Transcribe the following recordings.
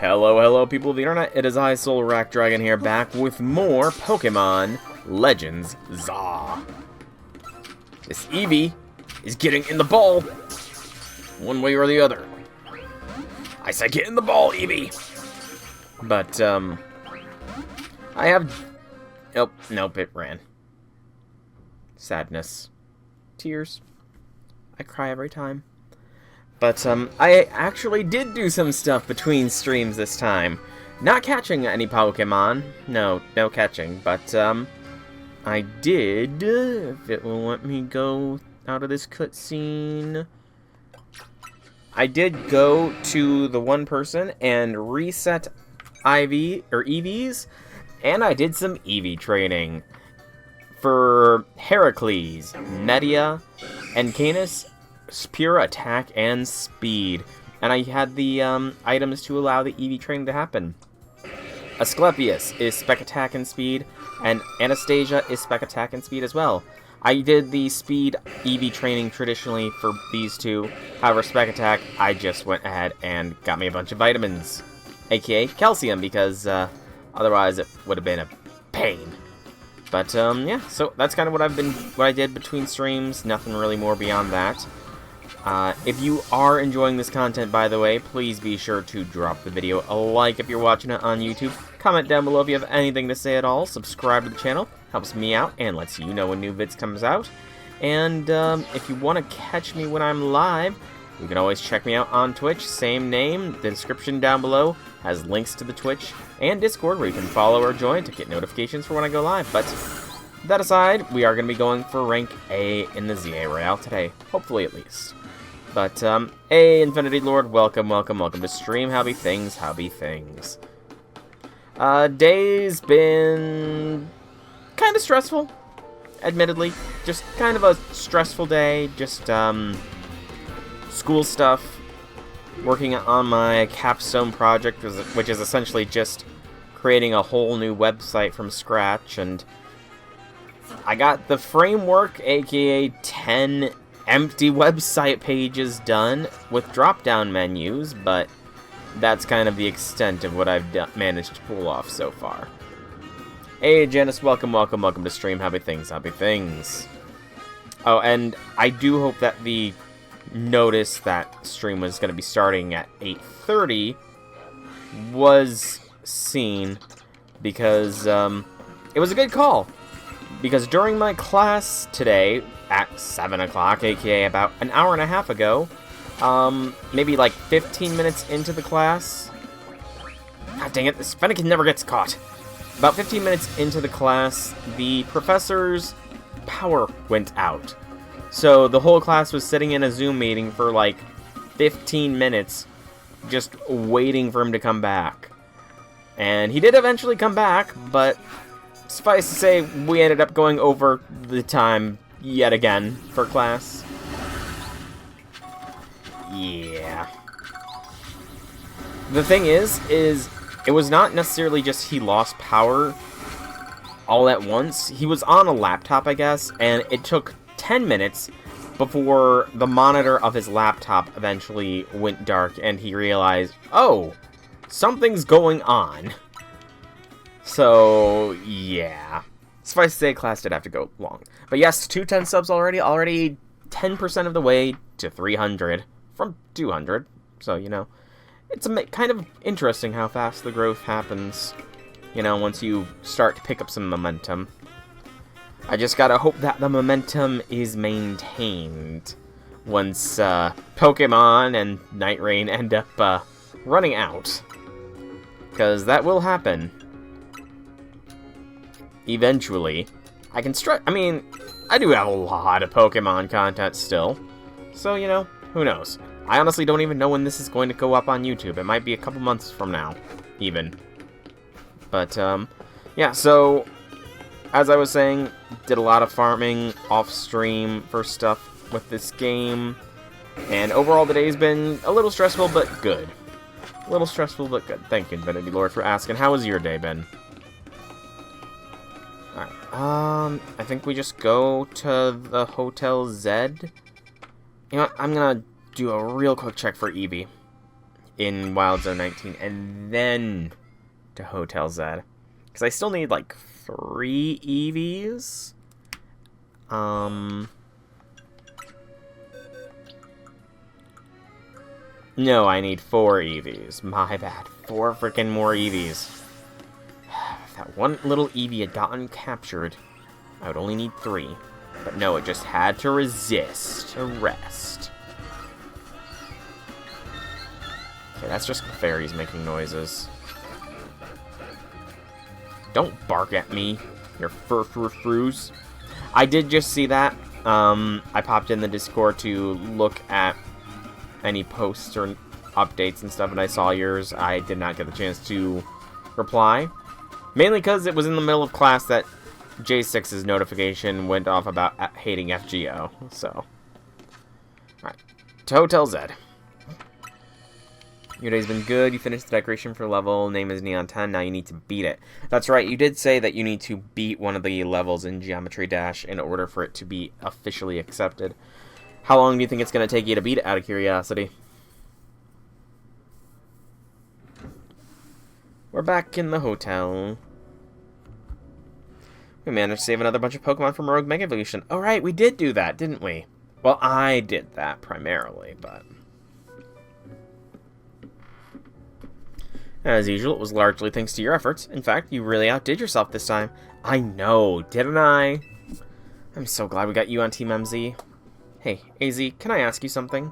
Hello, people of the internet. It is I, Soul Rack Dragon, here, back with more Pokemon Legends ZA. This Eevee is getting in the ball, one way or the other. I said, get in the ball, Eevee. But I have. Nope, it ran. Sadness, tears. I cry every time. But, I actually did do some stuff between streams this time. Not catching any Pokemon. No catching. But, I did, if it will let me go out of this cutscene. I did go to the one person and reset EVs, and I did some EV training for Heracles, Media, and Canis. Pure attack and speed, and I had the items to allow the EV training to happen. Asclepius is spec attack and speed, and Anastasia is spec attack and speed as well. I did the speed EV training traditionally for these two. However, spec attack, I just went ahead and got me a bunch of vitamins, aka calcium, because otherwise it would have been a pain. But yeah, so that's kind of what I did between streams. Nothing really more beyond that. If you are enjoying this content, by the way, please be sure to drop the video a like if you're watching it on YouTube. Comment down below if you have anything to say at all. Subscribe to the channel. Helps me out and lets you know when new vids comes out. And if you want to catch me when I'm live, you can always check me out on Twitch. Same name. The description down below has links to the Twitch and Discord where you can follow or join to get notifications for when I go live. But that aside, we are going to be going for rank A in the ZA Royale today. Hopefully, at least. But, hey, Infinity Lord, welcome to stream. Howby things. Day's been kind of stressful, admittedly. Just kind of a stressful day. Just, school stuff. Working on my capstone project, which is essentially just creating a whole new website from scratch. And I got the framework, aka 10 empty website pages done with drop-down menus, but that's kind of the extent of what I've managed to pull off so far. Hey, Janice, welcome to stream. Happy things. Oh, and I do hope that the notice that stream was going to be starting at 8:30 was seen, because it was a good call. Because during my class today, at 7 o'clock, aka about an hour and a half ago, maybe like 15 minutes into the class. God dang it, this Fennekin never gets caught. About 15 minutes into the class, the professor's power went out. So the whole class was sitting in a Zoom meeting for like 15 minutes, just waiting for him to come back. And he did eventually come back, but suffice to say, we ended up going over the time yet again for class. Yeah. The thing is it was not necessarily just he lost power all at once. He was on a laptop, I guess, and it took 10 minutes before the monitor of his laptop eventually went dark and he realized, oh, something's going on. So, yeah. Suffice to say, class did have to go long. But yes, 210 subs already 10% of the way to 300 from 200. So, you know, it's kind of interesting how fast the growth happens, you know, once you start to pick up some momentum. I just gotta hope that the momentum is maintained once Pokemon and Night Rain end up running out. Because that will happen. Eventually. I mean, I do have a lot of Pokemon content still. So, you know, who knows? I honestly don't even know when this is going to go up on YouTube. It might be a couple months from now, even. But, yeah, so, as I was saying, did a lot of farming off-stream for stuff with this game. And overall, the day's been a little stressful, but good. A little stressful, but good. Thank you, Infinity Lord, for asking. How has your day been? Alright, I think we just go to the Hotel Z. You know what, I'm gonna do a real quick check for Eevee. in Wild Zone 19 and then to Hotel Z. Because I still need, like, 3 EVs. No, I need 4 EVs. My bad. 4 freaking more EVs. If that one little EV had gotten captured, I would only need 3. But no, it just had to resist arrest. Okay, that's just fairies making noises. Don't bark at me, your fur-fur-frus. I did just see that. I popped in the Discord to look at any posts or updates and stuff, and I saw yours. I did not get the chance to reply. Mainly because it was in the middle of class that J6's notification went off about hating FGO. So, alright. To Hotel Z. Your day's been good. You finished the decoration for level. Name is Neon 10. Now you need to beat it. That's right. You did say that you need to beat one of the levels in Geometry Dash in order for it to be officially accepted. How long do you think it's going to take you to beat it, out of curiosity? We're back in the hotel. We managed to save another bunch of Pokemon from Rogue Mega Evolution. Oh, right. We did do that, didn't we? Well, I did that primarily, but... As usual, it was largely thanks to your efforts. In fact, you really outdid yourself this time. I know, didn't I? I'm so glad we got you on Team MZ. Hey, AZ, can I ask you something?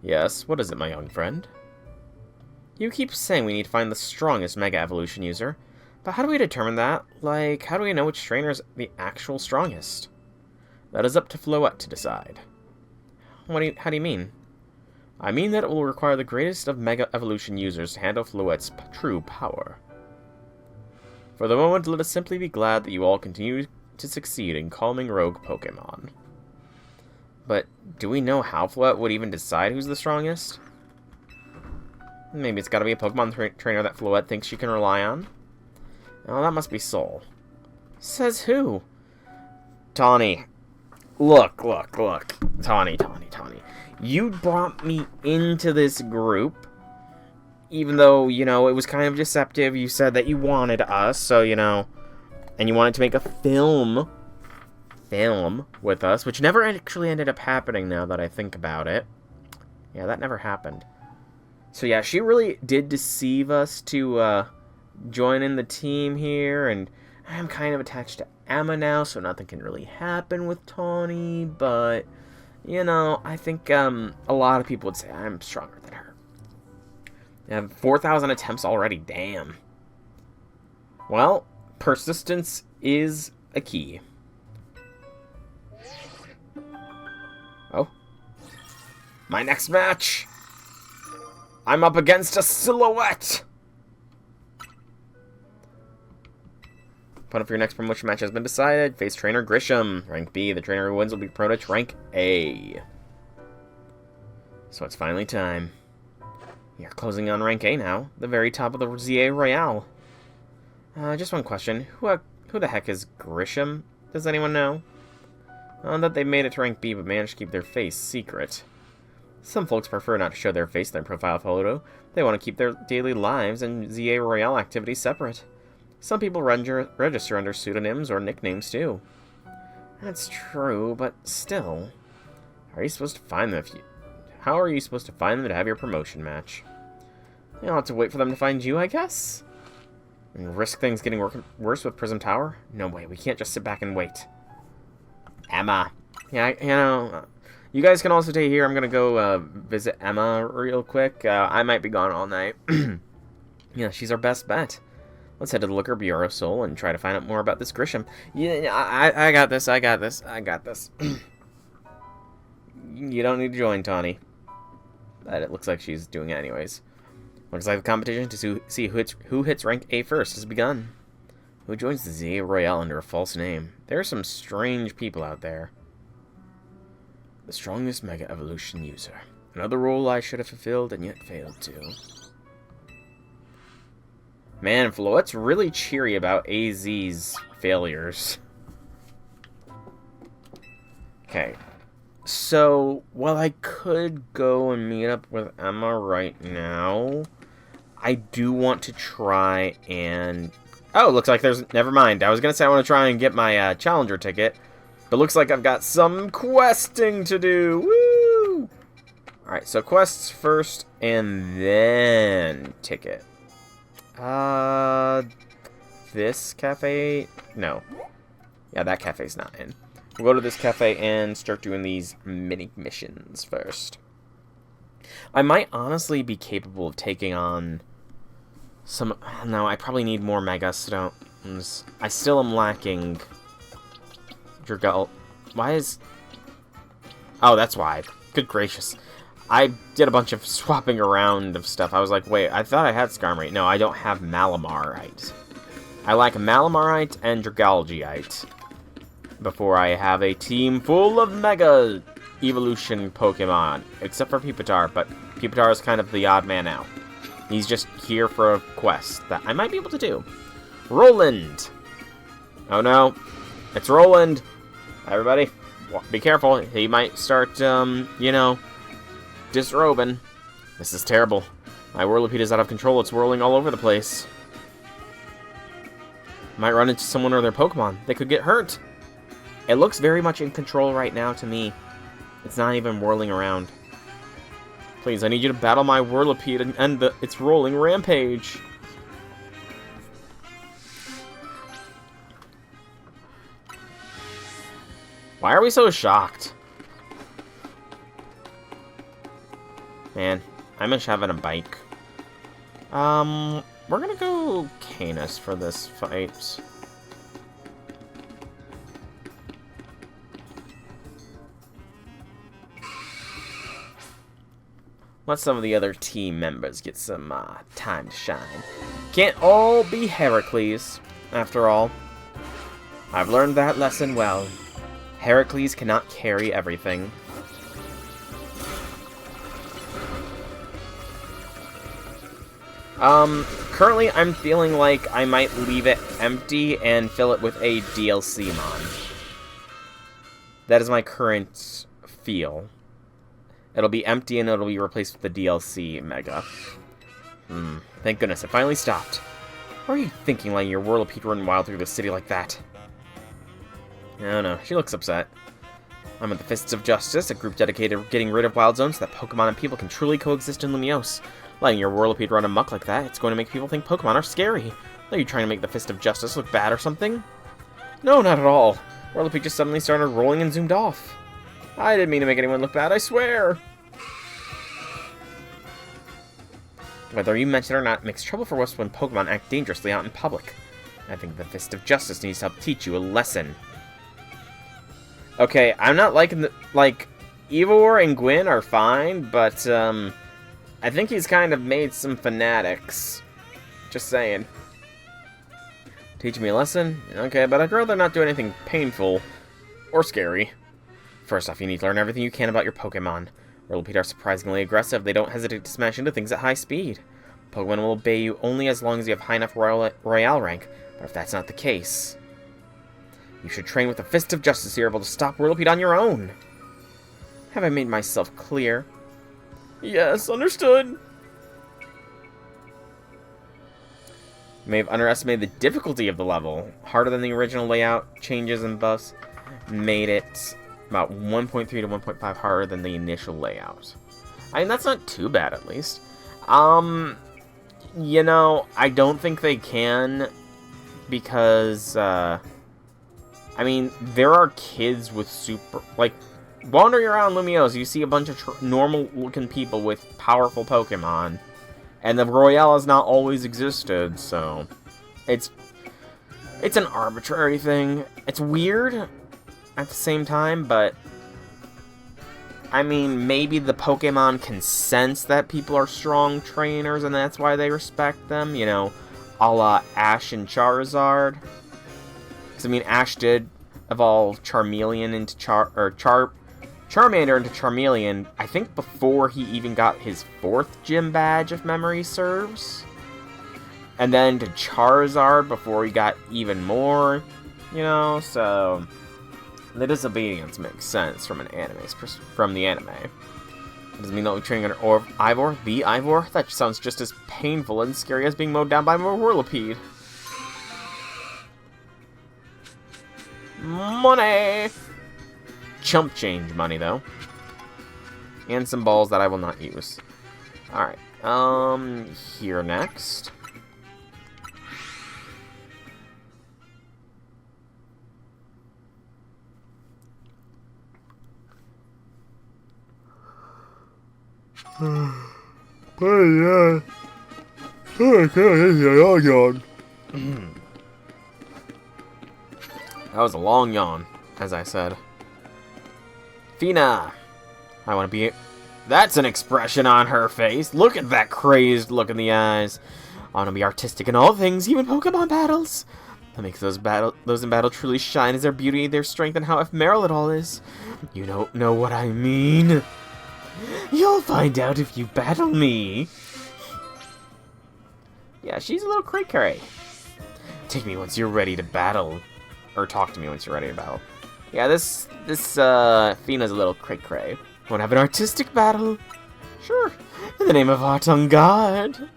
Yes, what is it, my young friend? You keep saying we need to find the strongest Mega Evolution user, but how do we determine that? Like, how do we know which trainer is the actual strongest? That is up to Floette to decide. How do you mean? I mean that it will require the greatest of Mega Evolution users to handle Floette's true power. For the moment, let us simply be glad that you all continue to succeed in calming rogue Pokemon. But do we know how Floette would even decide who's the strongest? Maybe it's gotta be a Pokemon trainer that Floette thinks she can rely on? Oh, that must be Sol. Says who? Tawny. Look. Tawny. You brought me into this group, even though, you know, it was kind of deceptive. You said that you wanted us, so, you know, and you wanted to make a film with us, which never actually ended up happening now that I think about it. Yeah, that never happened. So, yeah, she really did deceive us to join in the team here, and I'm kind of attached to Emma now, so nothing can really happen with Tawny, but... You know, I think a lot of people would say I'm stronger than her. I have 4,000 attempts already, damn. Well, persistence is a key. Oh. My next match! I'm up against a Silhouette! Opponent for your next promotion match has been decided. Face trainer Grisham. Rank B. The trainer who wins will be promoted to rank A. So it's finally time. You're closing on rank A now. The very top of the ZA Royale. Just one question. Who the heck is Grisham? Does anyone know? That they made it to rank B but managed to keep their face secret. Some folks prefer not to show their face in their profile photo. They want to keep their daily lives and ZA Royale activities separate. Some people register under pseudonyms or nicknames, too. That's true, but still. How are you supposed to find them How are you supposed to find them to have your promotion match? You'll have to wait for them to find you, I guess? And risk things getting worse with Prism Tower? No way, we can't just sit back and wait. Emma. Yeah, you know, you guys can also stay here. I'm gonna go visit Emma real quick. I might be gone all night. Yeah, she's our best bet. Let's head to the Liquor Bureau, Soul, and try to find out more about this Grisham. Yeah, I got this. You don't need to join, Tawny. But it looks like she's doing it anyways. Looks like the competition to see who hits rank A first has begun. Who joins the ZA Royale under a false name? There are some strange people out there. The strongest Mega Evolution user. Another role I should have fulfilled and yet failed to. Man, Floette's really cheery about AZ's failures. Okay. So, while I could go and meet up with Emma right now, I do want to try and... Oh, looks like there's... Never mind. I was going to say I want to try and get my Challenger ticket. But looks like I've got some questing to do. Woo! Alright, so quests first and then ticket. This cafe? No. Yeah, that cafe's not in. We'll go to this cafe and start doing these mini missions first. I might honestly be capable of taking on some... No, I probably need more Mega Stones. I still am lacking... Dragul... Why is... Oh, that's why. Good gracious. I did a bunch of swapping around of stuff. I was like, wait, I thought I had Skarmory. No, I don't have Malamarite. I lack Malamarite and Dragalgeite before I have a team full of Mega Evolution Pokemon. Except for Pupitar, but Pupitar is kind of the odd man out. He's just here for a quest that I might be able to do. Roland! Oh no. It's Roland! Everybody, be careful. He might start, you know, disrobing. This is terrible. My Whirlipede is out of control. It's whirling all over the place. Might run into someone or their Pokemon. They could get hurt. It looks very much in control right now to me. It's not even whirling around. Please, I need you to battle my Whirlipede and end its rolling rampage. Why are we so shocked? Man, I miss having a bike. We're gonna go Canis for this fight. Let some of the other team members get some time to shine. Can't all be Heracles, after all. I've learned that lesson well. Heracles cannot carry everything. Currently I'm feeling like I might leave it empty and fill it with a DLC mon. That is my current feel. It'll be empty and it'll be replaced with the DLC Mega. Thank goodness, it finally stopped. What are you thinking, letting your Whirlipede run wild through the city like that? Oh no, she looks upset. I'm at the Fists of Justice, a group dedicated to getting rid of wild zones so that Pokemon and people can truly coexist in Lumiose. Letting your Whirlipede run amok like that, it's going to make people think Pokemon are scary. Are you trying to make the Fist of Justice look bad or something? No, not at all. Whirlipede just suddenly started rolling and zoomed off. I didn't mean to make anyone look bad, I swear! Whether you mention it or not, it makes trouble for us when Pokemon act dangerously out in public. I think the Fist of Justice needs to help teach you a lesson. Okay, I'm not liking the... Like, Eivor and Gwyn are fine, but, I think he's kind of made some fanatics. Just saying. Teach me a lesson? Okay, but I'd rather not do anything painful or scary. First off, you need to learn everything you can about your Pokemon. Whirlipede are surprisingly aggressive. They don't hesitate to smash into things at high speed. Pokemon will obey you only as long as you have high enough Royale rank, but if that's not the case, you should train with the Fist of Justice so you're able to stop Whirlipede on your own. Have I made myself clear? Yes, understood. You may have underestimated the difficulty of the level. Harder than the original layout, changes and buffs made it about 1.3 to 1.5 harder than the initial layout. I mean, that's not too bad, at least. You know, I don't think they can, because, I mean, there are kids with super, like, wandering around Lumiose, you see a bunch of normal-looking people with powerful Pokemon, and the Royale has not always existed, so it's an arbitrary thing. It's weird at the same time, but I mean, maybe the Pokemon can sense that people are strong trainers, and that's why they respect them, you know, a la Ash and Charizard. Because, I mean, Ash did evolve Charmeleon into Charmander into Charmeleon, I think before he even got his 4th gym badge, if memory serves. And then to Charizard before he got even more, you know, so The disobedience makes sense from from the anime. Does it mean that we're training under Ivor? The Ivor? That sounds just as painful and scary as being mowed down by a whirlipede. Money! Chump change money, though. And some balls that I will not use. Alright. Here next. That was a long yawn, as I said. Fina! I want to be... That's an expression on her face! Look at that crazed look in the eyes! I want to be artistic in all things, even Pokemon battles! What makes those in battle truly shine is their beauty, their strength, and how ephemeral it all is. You don't know what I mean. You'll find out if you battle me. Yeah, she's a little cray-cray. Take me once you're ready to battle. Or talk to me once you're ready to battle. Yeah, this Fina's a little cray-cray. Want to have an artistic battle? Sure. In the name of art on God.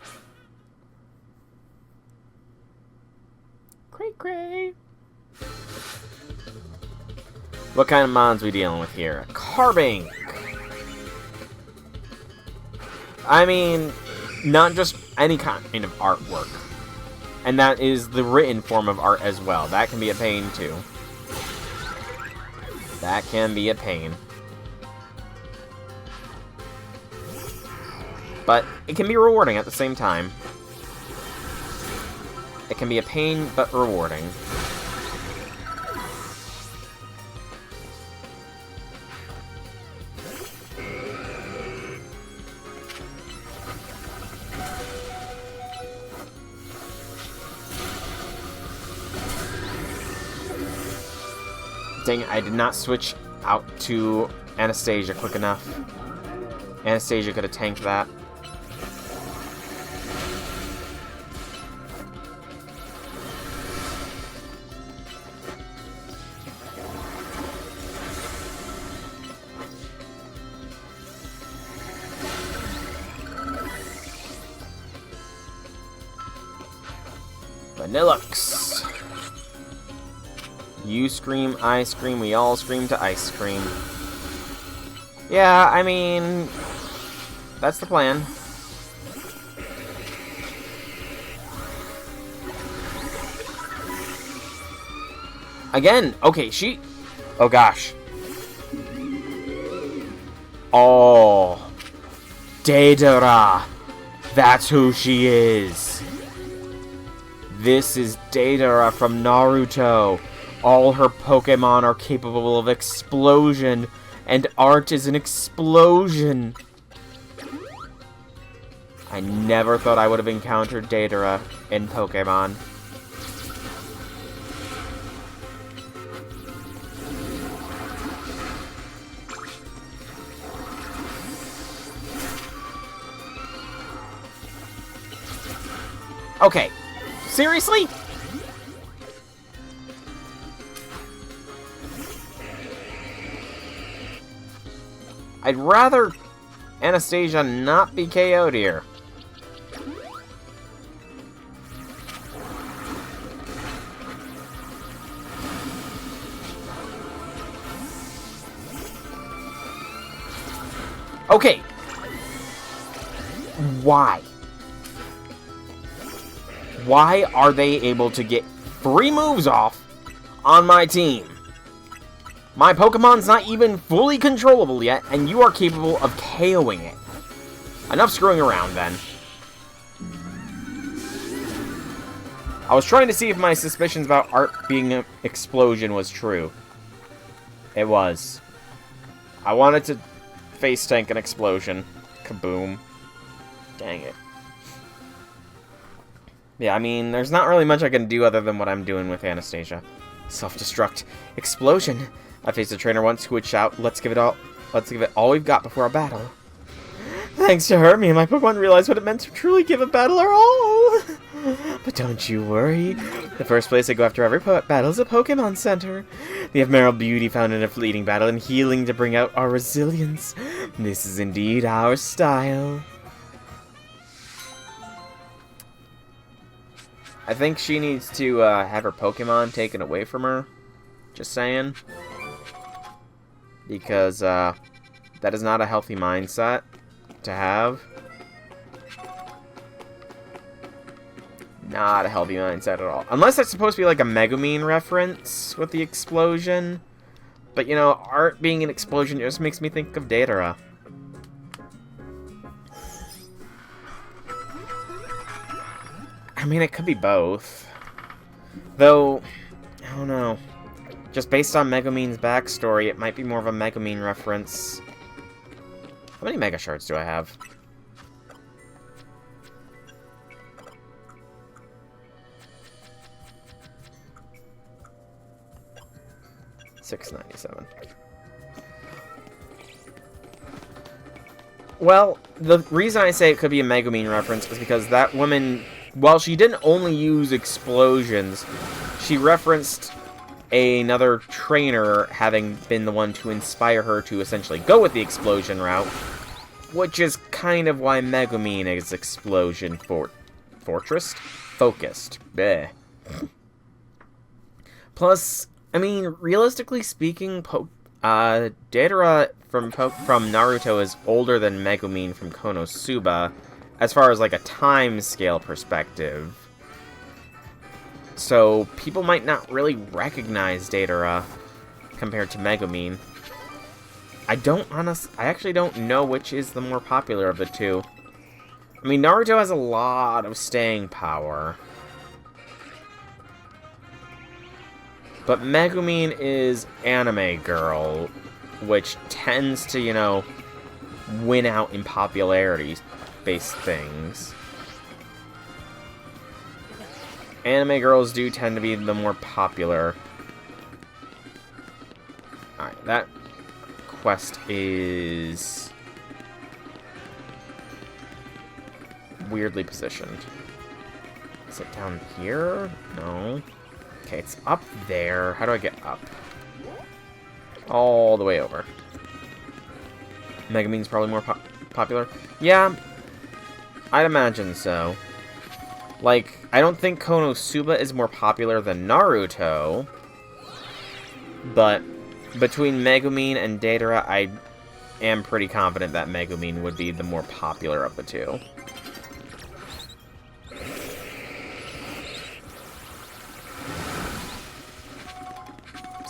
Cray-cray. What kind of mons we dealing with here? Carbink. I mean, not just any kind of artwork. And that is the written form of art as well. That can be a pain, too. That can be a pain. But it can be rewarding at the same time. It can be a pain, but rewarding. Dang it, I did not switch out to Anastasia quick enough. Anastasia could have tanked that. Vanillux. You scream, I scream, we all scream to ice cream. Yeah, I mean, that's the plan. Again, okay, she... Oh, gosh. Oh. Deidara. That's who she is. This is Deidara from Naruto. All her Pokemon are capable of explosion, and art is an explosion. I never thought I would have encountered Deidara in Pokemon. Okay, seriously? I'd rather Anastasia not be KO'd here. Okay. Why? Why are they able to get 3 moves off on my team? My Pokemon's not even fully controllable yet, and you are capable of KOing it. Enough screwing around, then. I was trying to see if my suspicions about art being an explosion was true. It was. I wanted to face tank an explosion. Kaboom. Dang it. Yeah, I mean, there's not really much I can do other than what I'm doing with Anastasia. Self-destruct. Explosion. I faced a trainer once who would shout, let's give it all we've got before a battle. Thanks to her, me and my Pokemon realized what it meant to truly give a battle our all. But don't you worry. The first place I go after every battle is a Pokemon Center. The ephemeral beauty found in a fleeting battle and healing to bring out our resilience. This is indeed our style. I think she needs to have her Pokemon taken away from her. Just saying. Because that is not a healthy mindset to have. Not a healthy mindset at all. Unless that's supposed to be like a Megumin reference with the explosion. But, you know, art being an explosion just makes me think of Datara. I mean, it could be both. Though, I don't know. Just based on Megumin's backstory, it might be more of a Megumin reference. How many Mega Shards do I have? $697. Well, the reason I say it could be a Megumin reference is because that woman, while she didn't only use explosions, she referenced another trainer having been the one to inspire her to essentially go with the explosion route, which is kind of why Megumin is explosion fortress focused. Bleh. Plus, I mean, realistically speaking, Datara from Naruto is older than Megumin from Konosuba, as far as like a time scale perspective. So people might not really recognize Datara compared to Megumin. I actually don't know which is the more popular of the two. I mean, Naruto has a lot of staying power. But Megumin is anime girl, which tends to, you know, win out in popularity-based things. Anime girls do tend to be the more popular. Alright, that quest is weirdly positioned. Is it down here? No. Okay, it's up there. How do I get up? All the way over. Megumin's probably more popular. Yeah, I'd imagine so. Like, I don't think Konosuba is more popular than Naruto. But between Megumin and Datara, I am pretty confident that Megumin would be the more popular of the two.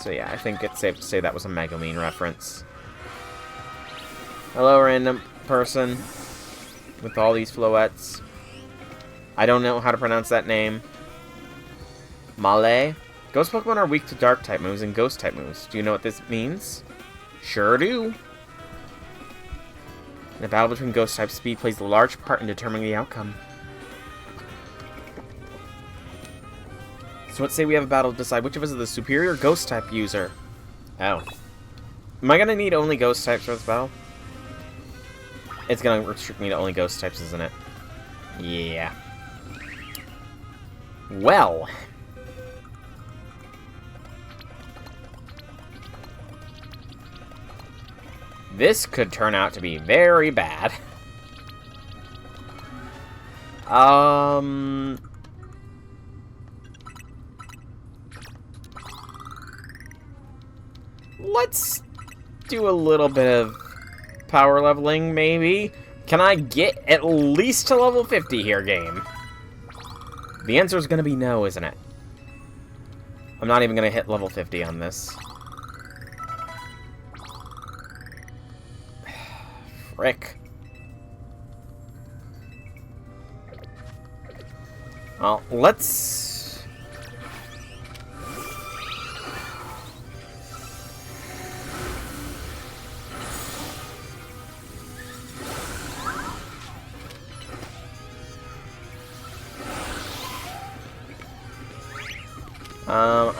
So yeah, I think it's safe to say that was a Megumin reference. Hello, random person with all these floettes. I don't know how to pronounce that name. Malay? Ghost Pokemon are weak to Dark-type moves and Ghost-type moves. Do you know what this means? Sure do. In a battle between Ghost-types, speed plays a large part in determining the outcome. So let's say we have a battle to decide which of us is the superior Ghost-type user. Oh. Am I going to need only Ghost-types for this battle? It's going to restrict me to only Ghost-types, isn't it? Yeah. Well. This could turn out to be very bad. Let's do a little bit of power leveling, maybe. Can I get at least to level 50 here, game? The answer is going to be no, isn't it? I'm not even going to hit level 50 on this. Frick. Well, let's...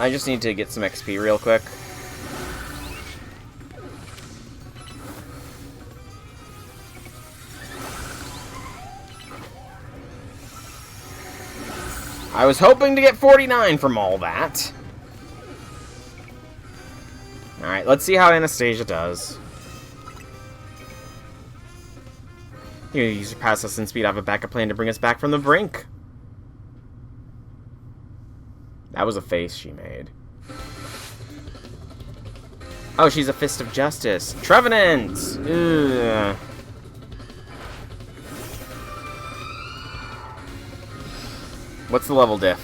I just need to get some XP real quick. I was hoping to get 49 from all that. Alright, let's see how Anastasia does. You surpass us in speed. I have a backup plan to bring us back from the brink. That was a face she made. Oh, she's a fist of justice. Trevenant! Ugh. What's the level diff?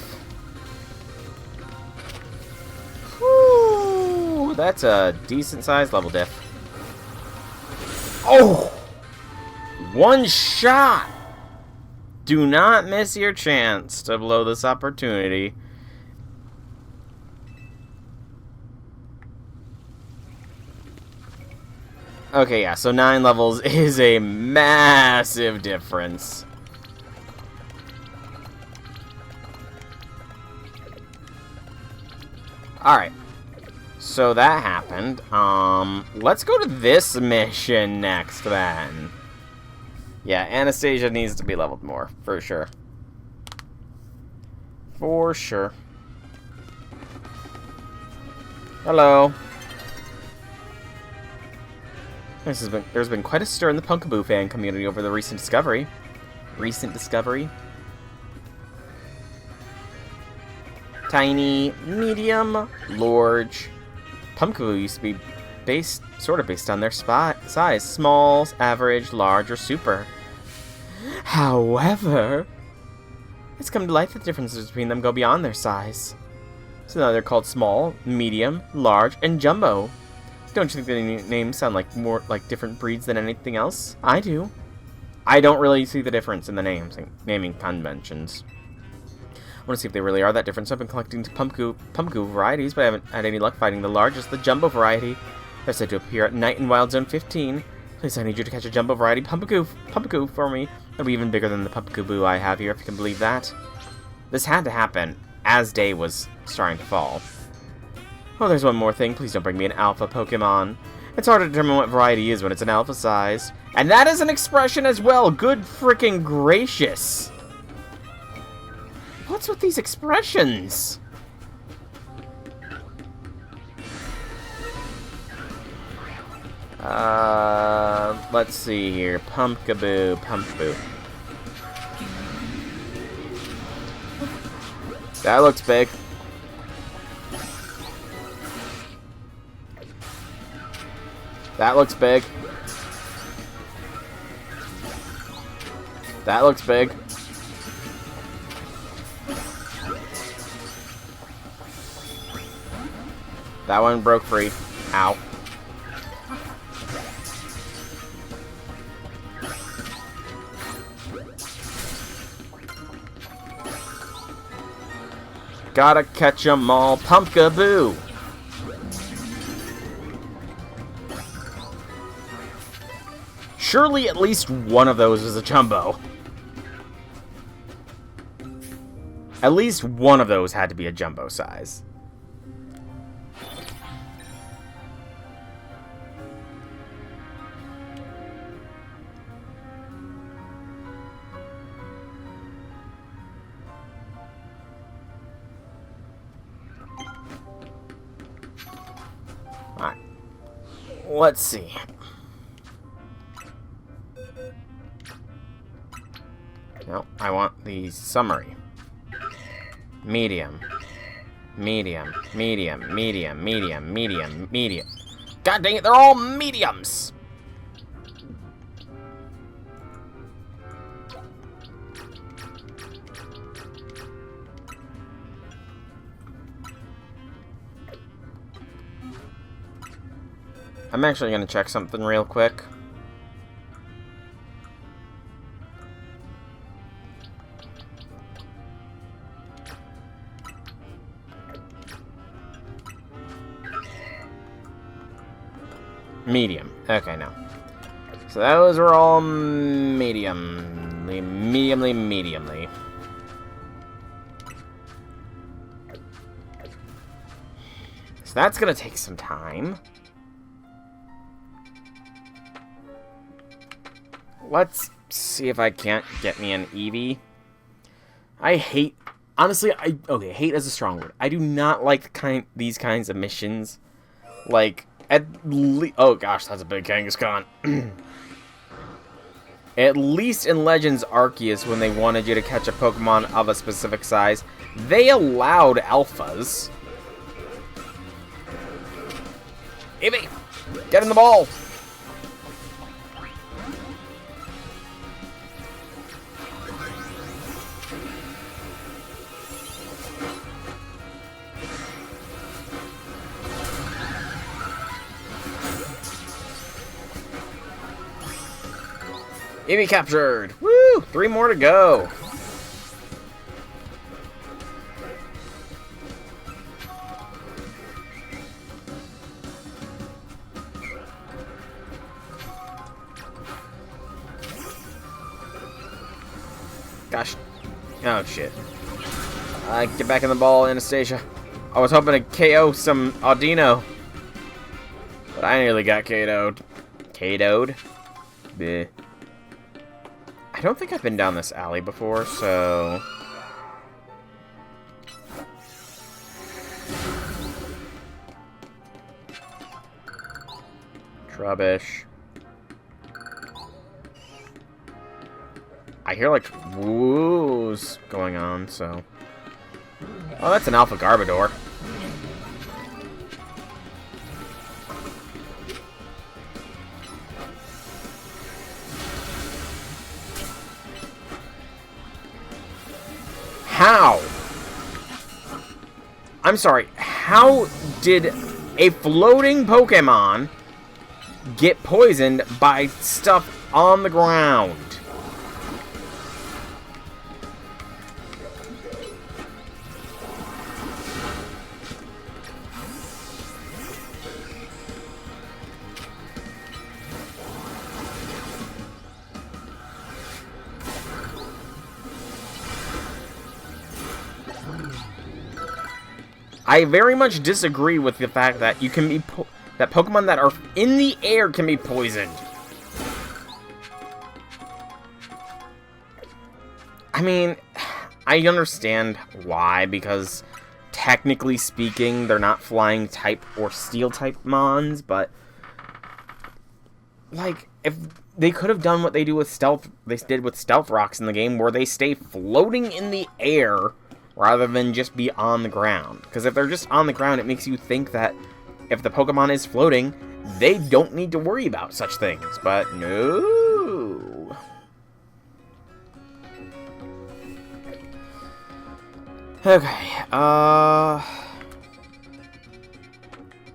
Whew, that's a decent-sized level diff. Oh! One shot! Do not miss your chance to blow this opportunity. Okay, yeah, so 9 levels is a massive difference. Alright. So that happened. Let's go to this mission next, then. Yeah, Anastasia needs to be leveled more, for sure. For sure. Hello. There's been quite a stir in the Punkaboo fan community over the recent discovery. Tiny, medium, large. Punkaboo used to be sort of based on their size. Small, average, large, or super. However, it's come to light that the differences between them go beyond their size. So now they're called small, medium, large, and jumbo. Don't you think the names sound like more like different breeds than anything else? I do. I don't really see the difference in the naming conventions. I want to see if they really are that different. So I've been collecting pumpkoo varieties, but I haven't had any luck finding the largest, the jumbo variety. They're said to appear at night in Wild Zone 15. Please, I need you to catch a jumbo variety pumpkoo for me. It'll be even bigger than the pumpkoo I have here, if you can believe that. This had to happen as day was starting to fall. Oh, there's one more thing. Please don't bring me an alpha Pokemon. It's hard to determine what variety is when it's an alpha size. And that is an expression as well. Good freaking gracious. What's with these expressions? Let's see here. Pumpkaboo. That looks big. That looks big. That looks big. That one broke free. Ow. Gotta catch 'em all. Pumpkaboo. Surely at least one of those is a jumbo. At least one of those had to be a jumbo size. Alright. Let's see. No, I want the summary. Medium. Medium. God dang it, they're all mediums! I'm actually gonna check something real quick. Medium. Okay, no. So those are all mediumly. So that's gonna take some time. Let's see if I can't get me an Eevee. I hate... Honestly, hate is a strong word. I do not like these kinds of missions. Like, Oh gosh, that's a big Kangaskhan. At least in Legends Arceus, when they wanted you to catch a Pokemon of a specific size, they allowed alphas. Eevee, get in the ball! Eevee captured! Woo! 3 more to go. Gosh. Oh, shit. Get back in the ball, Anastasia. I was hoping to KO some Audino. But I nearly got KO'd. KO'd? Bleh. I don't think I've been down this alley before, so... Rubbish. I hear, like, woos going on, so... Oh, that's an Alpha Garbodor. How? I'm sorry, how did a floating Pokemon get poisoned by stuff on the ground? I very much disagree with the fact that you can be that Pokemon that are in the air can be poisoned. I mean, I understand why, because technically speaking, they're not flying type or steel type mons, but like if they could have done what they did with stealth rocks in the game, where they stay floating in the air rather than just be on the ground. Because if they're just on the ground, it makes you think that if the Pokemon is floating, they don't need to worry about such things. But no. Okay,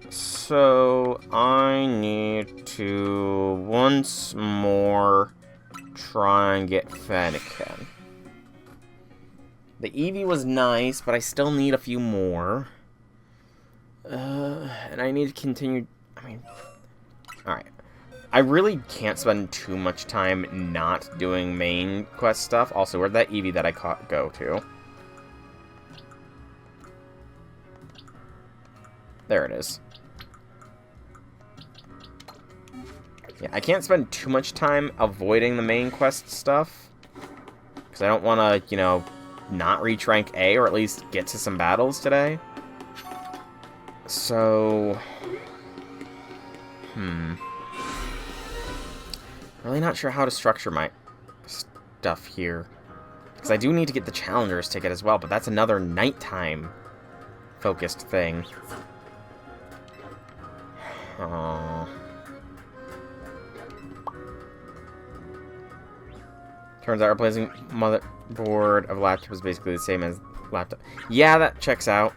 so I need to once more try and get Fennekin. The Eevee was nice, but I still need a few more. And I need to continue... I mean... Alright. I really can't spend too much time not doing main quest stuff. Also, where'd that Eevee that I caught go to? There it is. Yeah, I can't spend too much time avoiding the main quest stuff. Because I don't want to, you know... not reach rank A, or at least get to some battles today. So... Really not sure how to structure my stuff here. Because I do need to get the Challenger's ticket as well, but that's another nighttime focused thing. Aww. Turns out replacing motherboard of laptop is basically the same as laptop. Yeah, that checks out.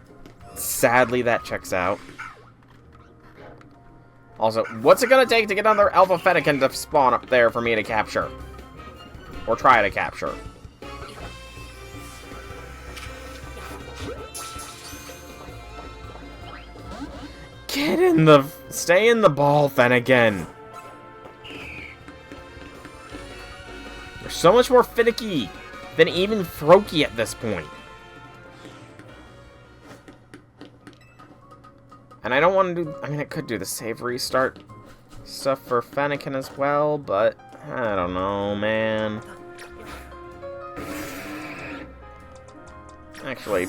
Sadly, that checks out. Also, what's it gonna take to get another Alpha Fennekin to spawn up there for me to capture? Or try to capture? Get in the... Stay in the ball, Fennekin! You're so much more finicky than even Froakie at this point. And I don't want to do... I mean, I could do the save restart stuff for Fennekin as well, but... I don't know, man. Actually...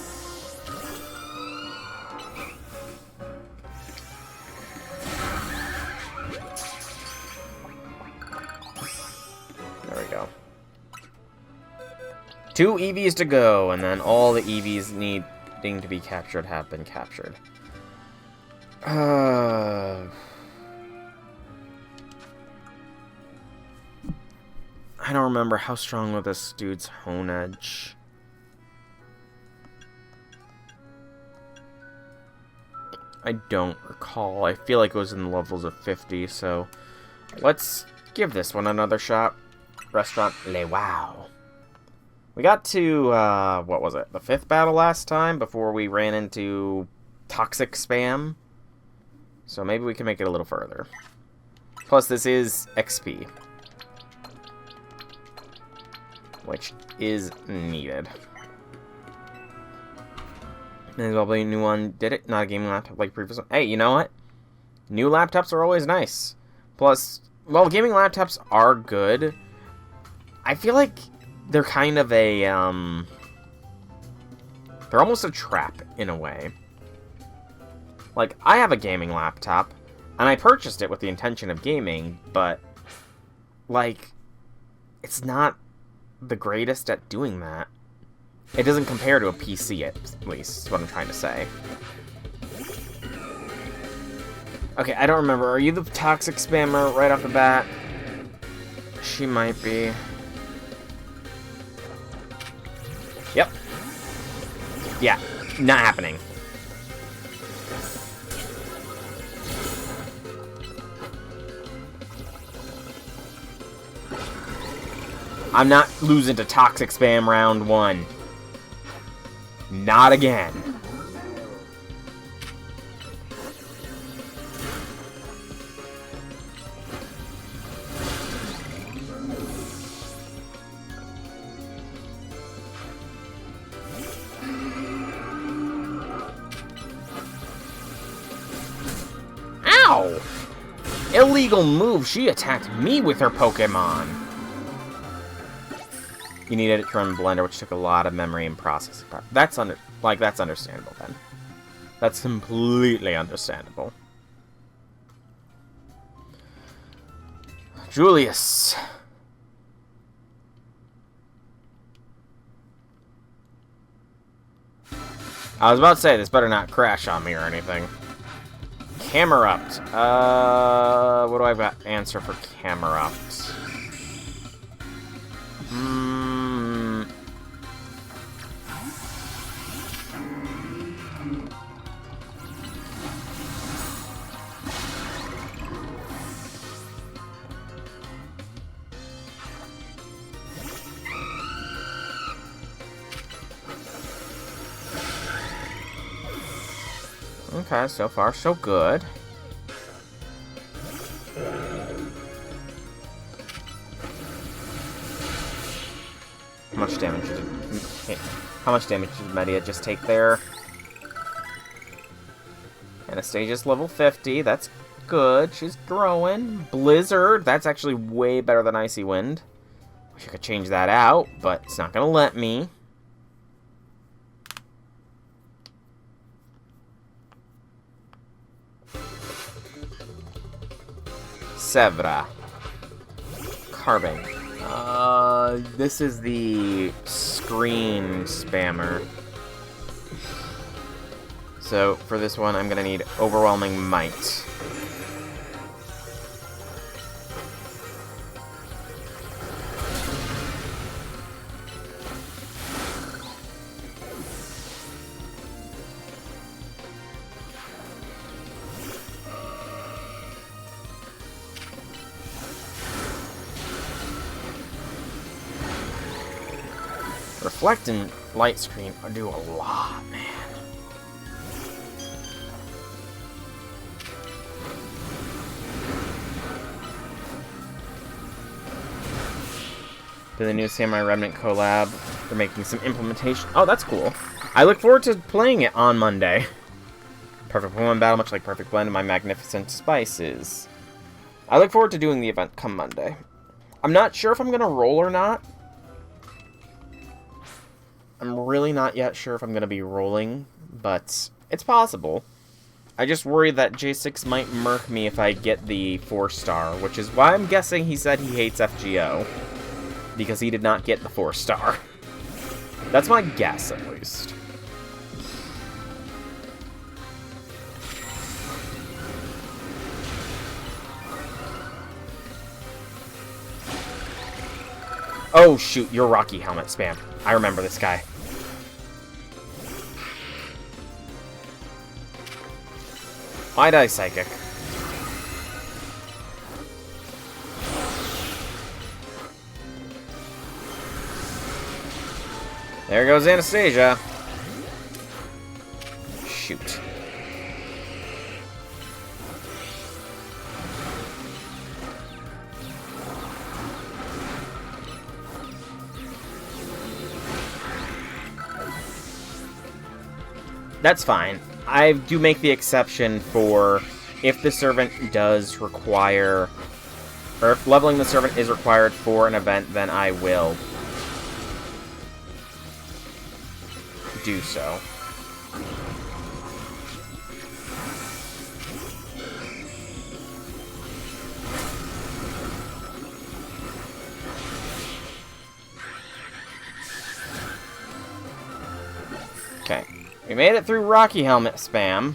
2 EVs to go, and then all the EVs needing to be captured have been captured. I don't remember how strong was this dude's hone edge. I don't recall. I feel like it was in the levels of 50, so let's give this one another shot. Restaurant Le Wow. We got to, what was it? The 5th battle last time before we ran into toxic spam. So maybe we can make it a little further. Plus, this is XP, which is needed. Maybe I'll play a new one. Did it? Not a gaming laptop like previous one. Hey, you know what? New laptops are always nice. Plus, well, gaming laptops are good. I feel like they're kind of a, they're almost a trap, in a way. Like, I have a gaming laptop, and I purchased it with the intention of gaming, but, like, it's not the greatest at doing that. It doesn't compare to a PC, at least, is what I'm trying to say. Okay, I don't remember. Are you the toxic spammer right off the bat? She might be. Yep. Yeah, not happening. I'm not losing to toxic spam round 1. Not again. Ow! Illegal move. She attacked me with her Pokemon. You needed it to run Blender, which took a lot of memory and processing power. That's understandable then. That's completely understandable. Julius. I was about to say, this better not crash on me or anything. Camerupt. What do I got answer for Camerupt? Okay, so far so good. How much damage did Media just take there? Anastasia's level 50. That's good. She's growing. Blizzard. That's actually way better than Icy Wind. Wish I could change that out, but it's not going to let me. Sevra. Carving. This is the screen spammer. So, for this one, I'm gonna need Overwhelming Might. Reflect and Light Screen do a lot, man. To the new Samurai Remnant collab, they're making some implementation. Oh, that's cool. I look forward to playing it on Monday. Perfect Pokemon Battle, much like Perfect Blend of my Magnificent Spices. I look forward to doing the event come Monday. I'm not sure if I'm going to roll or not. I'm really not yet sure if I'm going to be rolling, but it's possible. I just worry that J6 might murk me if I get the 4-star, which is why I'm guessing he said he hates FGO. Because he did not get the 4-star. That's my guess, at least. Oh, shoot, you're Rocky Helmet spam. I remember this guy. Why did I Psychic? There goes Anastasia. Shoot. That's fine. I do make the exception for if the servant does require, or if leveling the servant is required for an event, then I will do so. Okay. We made it through Rocky Helmet spam,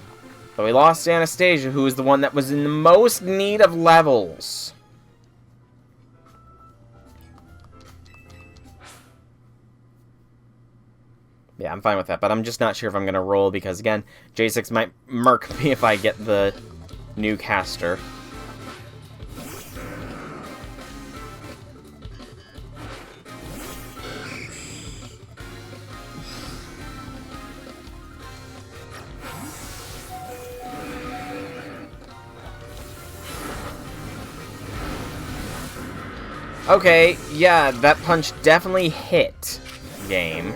but we lost Anastasia, who is the one that was in the most need of levels. Yeah, I'm fine with that, but I'm just not sure if I'm going to roll, because, again, J6 might murk me if I get the new caster. Okay, yeah, that punch definitely hit, game.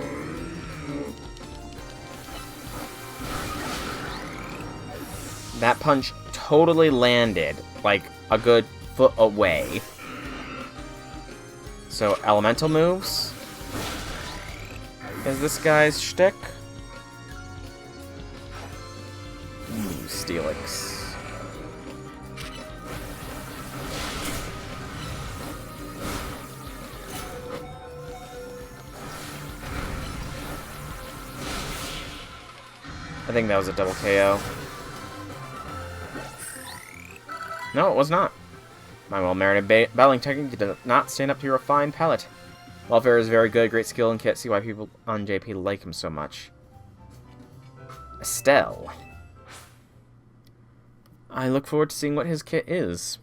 That punch totally landed, like, a good foot away. So, elemental moves is this guy's shtick. Ooh, Steelix. I think that was a double KO. No, it was not. My well-merited battling technique did not stand up to your refined palate. Welfare is very good, great skill, and can't see why people on JP like him so much. Estelle. I look forward to seeing what his kit is.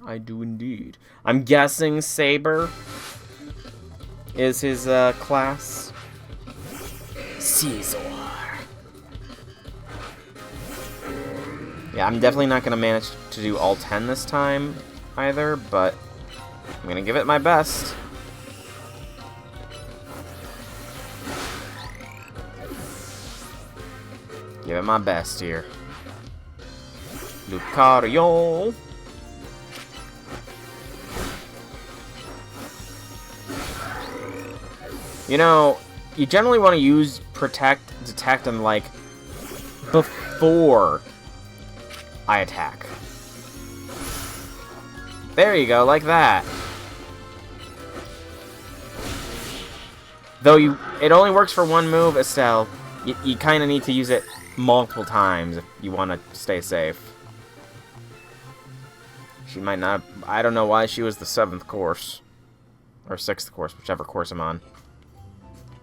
I do indeed. I'm guessing Saber is his class. Caesar. Yeah, I'm definitely not going to manage to do all 10 this time, either, but I'm going to give it my best. Give it my best here. Lucario. You know, you generally want to use Protect, Detect, and, like, before I attack. There you go, like that. Though it only works for one move, Estelle. You kind of need to use it multiple times if you want to stay safe. She might not. I don't know why she was the 7th course. Or 6th course, whichever course I'm on.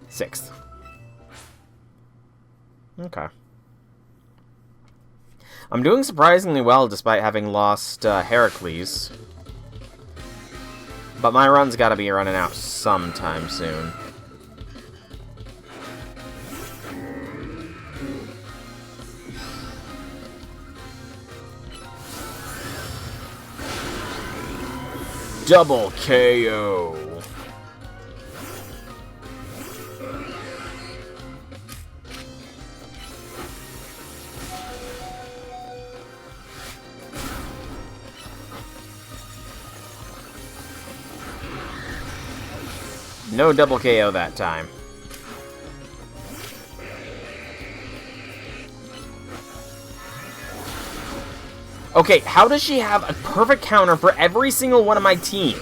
6th. Okay. I'm doing surprisingly well despite having lost Heracles. But my run's gotta be running out sometime soon. Double KO. No double KO that time. Okay, how does she have a perfect counter for every single one of my team?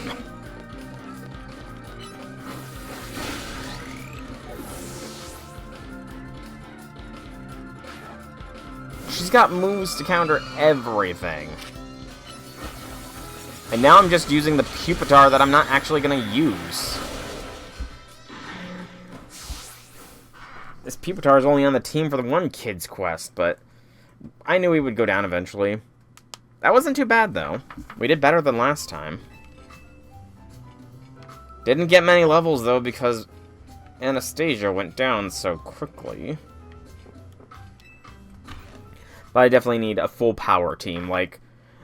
She's got moves to counter everything. And now I'm just using the Pupitar that I'm not actually going to use. This Pupitar is only on the team for the one kid's quest, but I knew he would go down eventually. That wasn't too bad, though. We did better than last time. Didn't get many levels, though, because Anastasia went down so quickly. But I definitely need a full power team. Like,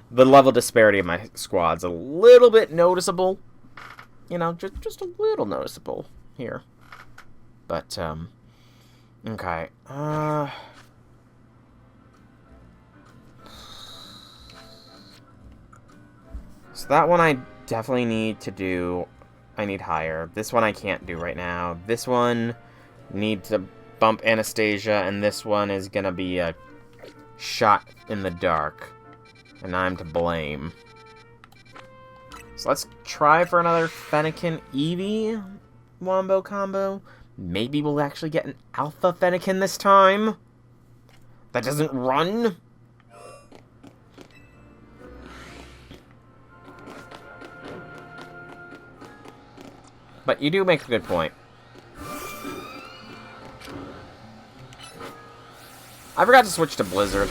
the level disparity of my squad's a little bit noticeable. You know, just a little noticeable here. But, okay. So that one I definitely need to do. I need higher. This one I can't do right now. This one need to bump Anastasia, and this one is gonna be a shot in the dark. And I'm to blame. So let's try for another Fennekin Eevee Wombo combo. Maybe we'll actually get an Alpha Fennekin this time. That doesn't run. But you do make a good point. I forgot to switch to Blizzard.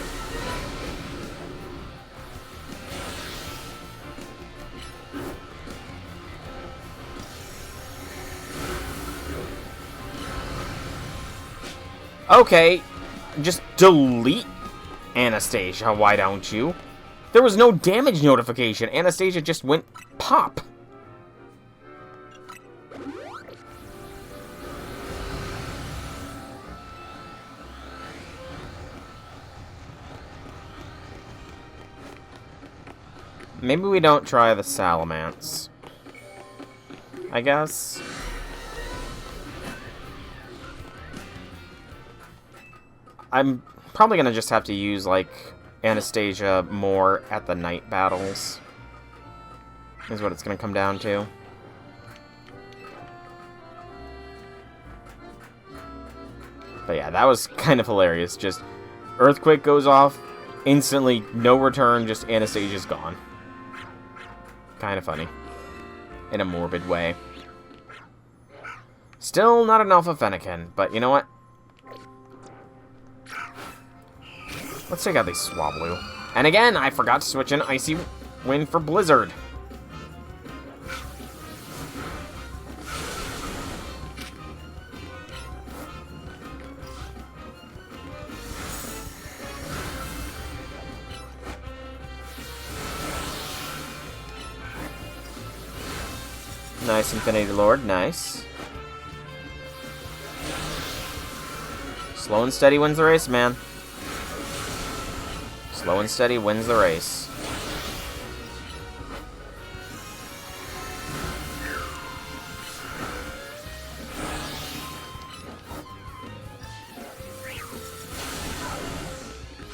Okay, just delete Anastasia, why don't you? There was no damage notification. Anastasia just went pop. Maybe we don't try the Salamence. I guess. I'm probably gonna just have to use, like, Anastasia more at the night battles. Is what it's gonna come down to. But yeah, that was kind of hilarious. Just Earthquake goes off, instantly, no return, just Anastasia's gone. Kind of funny. In a morbid way. Still not an Alpha Fennekin, but you know what? Let's take out these Swablu. And again, I forgot to switch in Icy Wind for Blizzard. Nice, Infinity Lord, nice. Slow and steady wins the race, man. Slow and steady wins the race.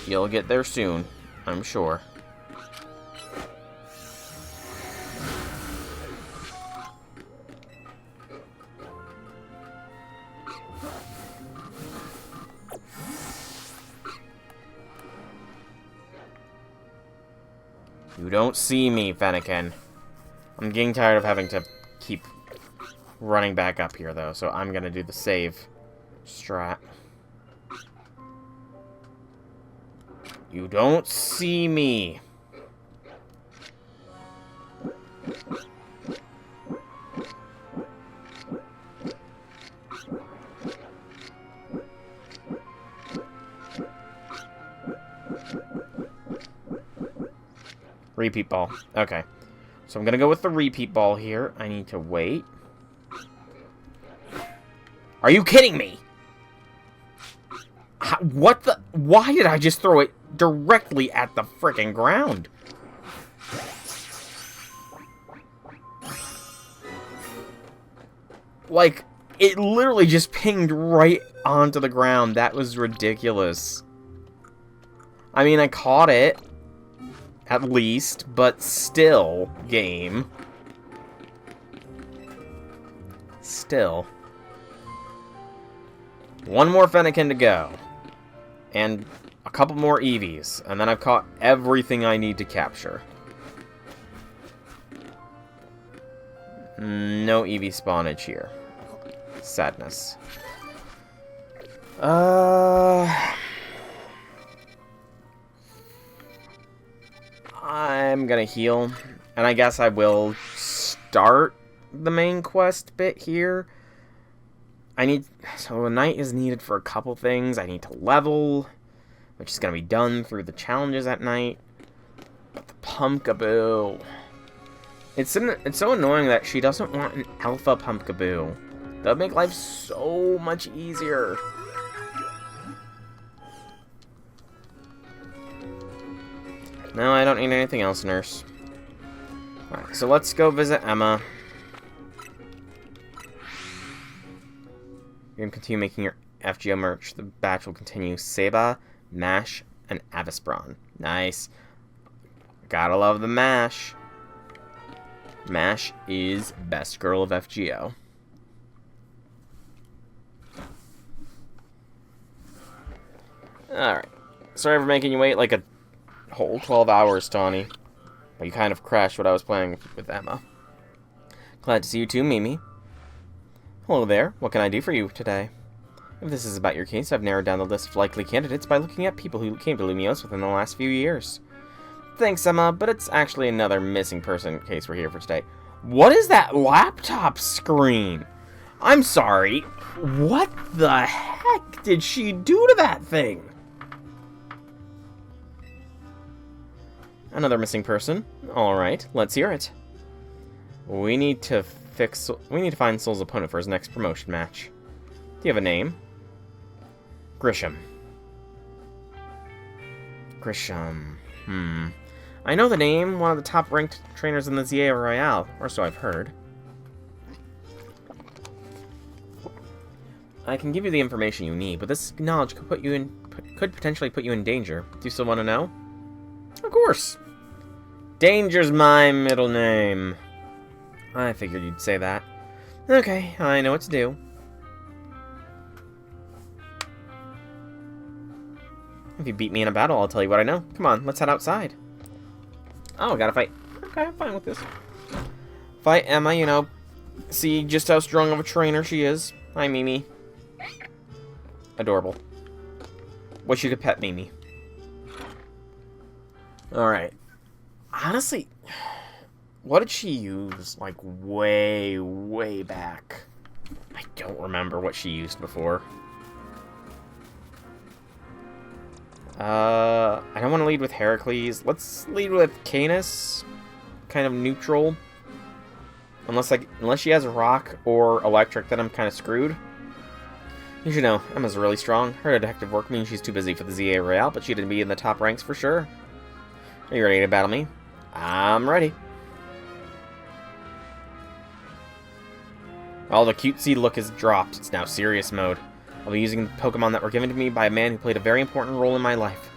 You'll get there soon, I'm sure. You don't see me, Fennekin. I'm getting tired of having to keep running back up here, though, so I'm gonna do the save strat. You don't see me. Repeat ball. Okay. So I'm gonna go with the repeat ball here. I need to wait. Are you kidding me? What the? Why did I just throw it directly at the frickin' ground? Like, it literally just pinged right onto the ground. That was ridiculous. I mean, I caught it. At least, but still, game. Still. One more Fennekin to go. And a couple more EVs, and then I've caught everything I need to capture. No EV spawnage here. Sadness. I'm gonna heal, and I guess I will start the main quest bit here. So a night is needed for a couple things. I need to level, which is gonna be done through the challenges at night. But the Pumpkaboo, it's so annoying that she doesn't want an alpha Pumpkaboo. That would make life so much easier. No, I don't need anything else, nurse. Alright, so let's go visit Emma. You're going to continue making your FGO merch. The batch will continue Seba, Mash, and Avispron. Nice. Gotta love the Mash. Mash is best girl of FGO. Alright. Sorry for making you wait like a whole 12 hours, Tawny. But you kind of crashed what I was playing with Emma. Glad to see you too, Mimi. Hello there. What can I do for you today? If this is about your case, I've narrowed down the list of likely candidates by looking at people who came to Lumiose within the last few years. Thanks, Emma, but it's actually another missing person case we're here for today. What is that laptop screen? I'm sorry. What the heck did she do to that thing? Another missing person. Alright, let's hear it. We need to find Soul's opponent for his next promotion match. Do you have a name? Grisham. Grisham. I know the name, one of the top-ranked trainers in the ZA Royale, or so I've heard. I can give you the information you need, but this knowledge could potentially put you in danger. Do you still want to know? Of course. Danger's my middle name. I figured you'd say that. Okay, I know what to do. If you beat me in a battle, I'll tell you what I know. Come on, let's head outside. Oh, gotta fight. Okay, I'm fine with this. Fight Emma, you know. See just how strong of a trainer she is. Hi, Mimi. Adorable. Wish you could pet Mimi. Alright. Honestly, what did she use, like, way, way back? I don't remember what she used before. I don't want to lead with Heracles. Let's lead with Canis. Kind of neutral. Unless she has rock or electric, then I'm kind of screwed. You should know, Emma's really strong. Her detective work means she's too busy for the ZA Royale, but she'd be in the top ranks for sure. Are you ready to battle me? I'm ready. Oh, the cutesy look has dropped. It's now serious mode. I'll be using the Pokemon that were given to me by a man who played a very important role in my life.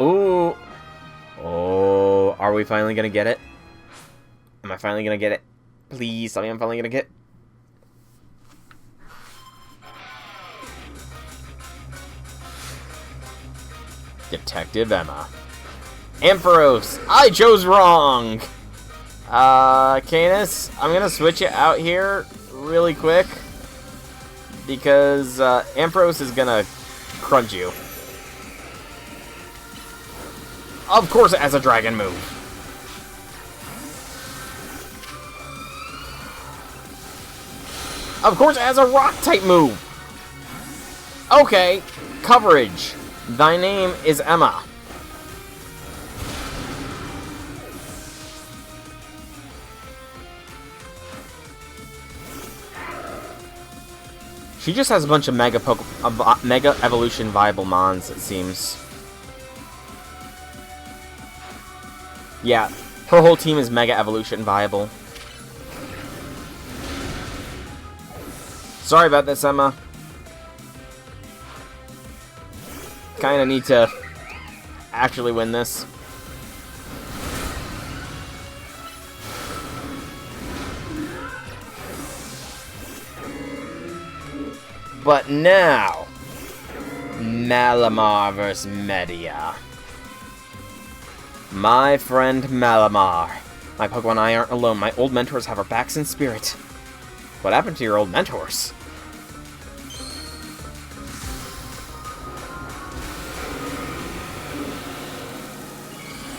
Ooh! Oh, are we finally gonna get it? Am I finally gonna get it? Please tell me I'm finally gonna get it. Detective Emma. Ampharos! I chose wrong! Canis, I'm gonna switch it out here really quick. Because, Ampharos is gonna crunch you. Of course it has a dragon move. Of course it has a rock-type move. Okay, coverage. Thy name is Emma. She just has a bunch of Mega Evolution viable mons, it seems. Yeah, her whole team is Mega Evolution viable. Sorry about this, Emma. Kinda need to actually win this. But now Malamar vs. Media. My friend Malamar. My Pokemon and I aren't alone. My old mentors have our backs in spirit. What happened to your old mentors?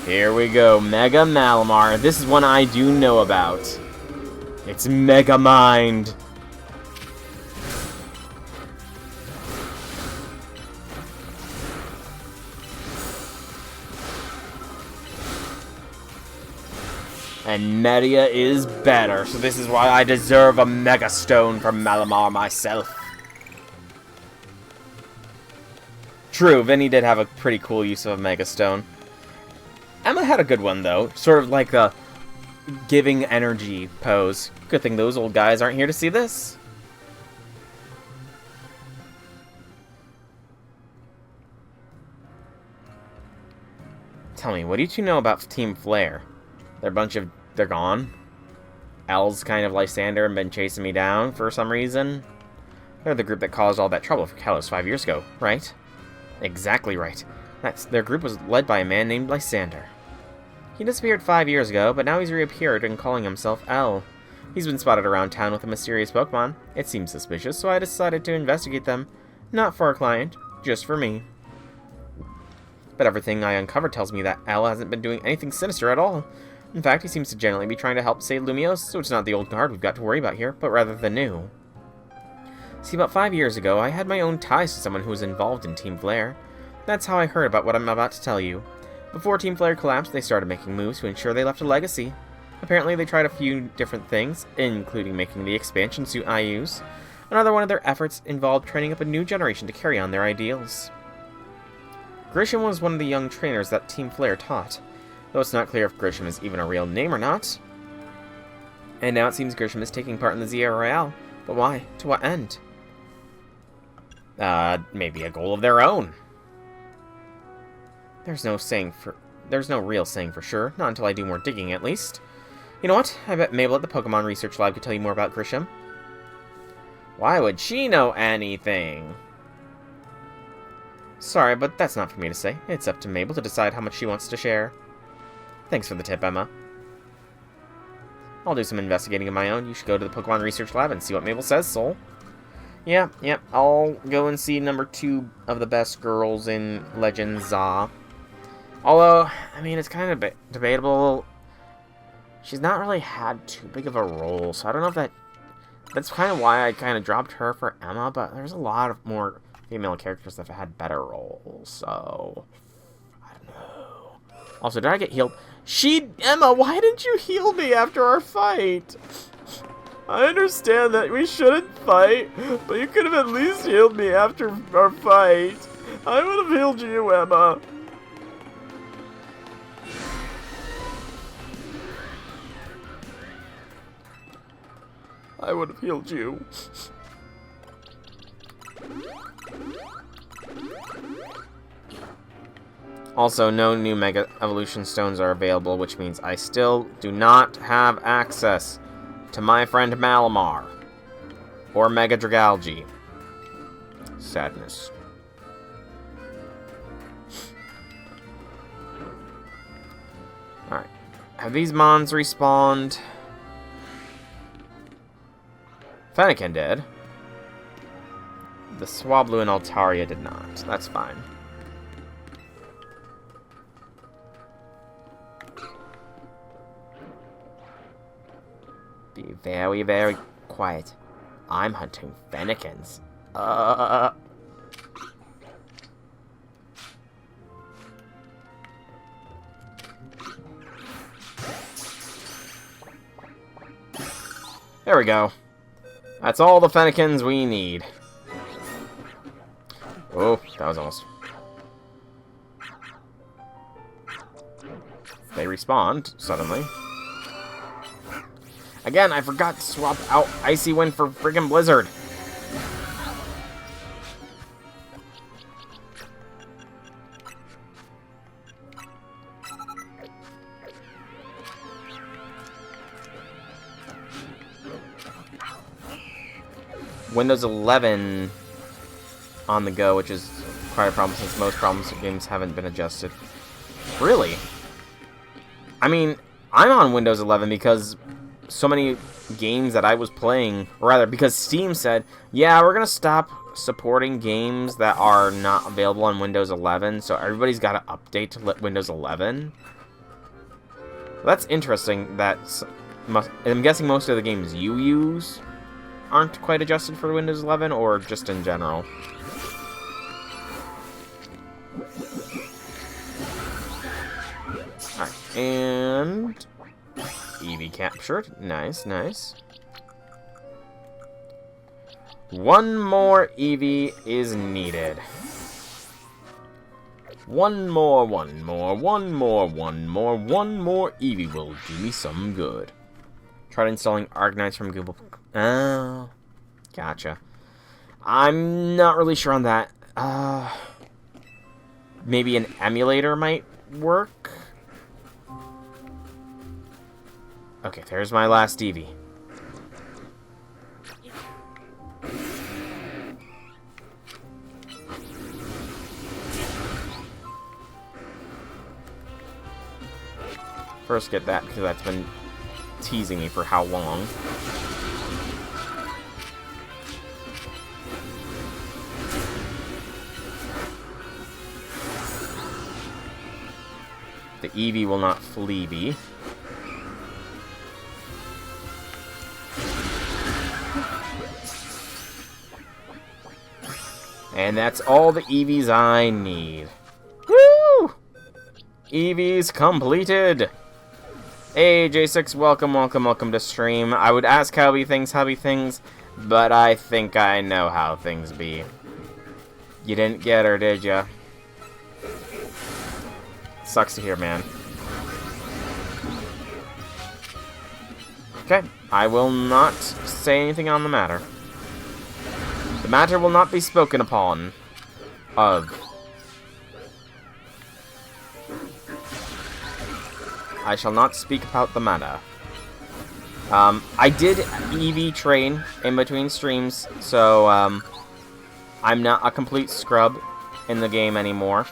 Here we go, Mega Malamar. This is one I do know about. It's Mega Mind. And Media is better, so this is why I deserve a Mega Stone from Malamar myself. True, Vinny did have a pretty cool use of a Mega Stone. Emma had a good one, though. Sort of like a giving energy pose. Good thing those old guys aren't here to see this. Tell me, what do you two know about Team Flare? They're gone. L's kind of Lysander and been chasing me down for some reason. They're the group that caused all that trouble for Kalos 5 years ago, right? Exactly right. Their group was led by a man named Lysander. He disappeared 5 years ago, but now he's reappeared and calling himself L. He's been spotted around town with a mysterious Pokemon. It seems suspicious, so I decided to investigate them. Not for our client, just for me. But everything I uncovered tells me that L hasn't been doing anything sinister at all. In fact, he seems to genuinely be trying to help save Lumiose, so it's not the old guard we've got to worry about here, but rather the new. See, about 5 years ago, I had my own ties to someone who was involved in Team Flare. That's how I heard about what I'm about to tell you. Before Team Flare collapsed, they started making moves to ensure they left a legacy. Apparently, they tried a few different things, including making the expansion suit I use. Another one of their efforts involved training up a new generation to carry on their ideals. Grisham was one of the young trainers that Team Flare taught, though it's not clear if Grisham is even a real name or not. And now it seems Grisham is taking part in the Zia Royale. But why? To what end? Maybe a goal of their own. There's no real saying for sure, not until I do more digging at least. You know what? I bet Mabel at the Pokemon Research Lab could tell you more about Grisham. Why would she know anything? Sorry, but that's not for me to say. It's up to Mabel to decide how much she wants to share. Thanks for the tip, Emma. I'll do some investigating of my own. You should go to the Pokemon Research Lab and see what Mabel says, Soul. Yeah, I'll go and see number 2 of the best girls in Legend Za. Although, I mean, it's kind of debatable. She's not really had too big of a role, so I don't know if that's kind of why I kind of dropped her for Emma, but there's a lot of more female characters that have had better roles, so I don't know. Also, did I get healed? Emma, why didn't you heal me after our fight? I understand that we shouldn't fight, but you could have at least healed me after our fight. I would have healed you, Emma. I would have healed you. Also, no new Mega Evolution Stones are available, which means I still do not have access to my friend Malamar or Mega Dragalge. Sadness. Alright. Have these Mons respawned? Fennekin did. The Swablu and Altaria did not. That's fine. Be very, very quiet. I'm hunting Fennekins. There we go. That's all the Fennekins we need. Oh, that was almost... They respawned suddenly. Again, I forgot to swap out Icy Wind for friggin' Blizzard. Windows 11 on the go, which is quite a problem since most problems games haven't been adjusted. Really? I mean, I'm on Windows 11 because so many games that I was playing, or rather, because Steam said, yeah, we're gonna stop supporting games that are not available on Windows 11, so everybody's got to update to Windows 11. That's interesting. I'm guessing most of the games you use aren't quite adjusted for Windows 11, or just in general. Alright, and Eevee captured. Nice, nice. One more Eevee is needed. One more Eevee will do me some good. Tried installing Arknights from Google. Oh, gotcha. I'm not really sure on that. Maybe an emulator might work? Okay, there's my last Eevee. First get that, because that's been teasing me for how long. The Eevee will not fleebee. And that's all the Eevees I need. Woo! Eevees completed! Hey, J6, welcome to stream. I would ask how be things, but I think I know how things be. You didn't get her, did ya? Sucks to hear, man. Okay, I will not say anything on the matter. The matter will not be spoken upon. I shall not speak about the matter. I did EV train in between streams, so I'm not a complete scrub in the game anymore.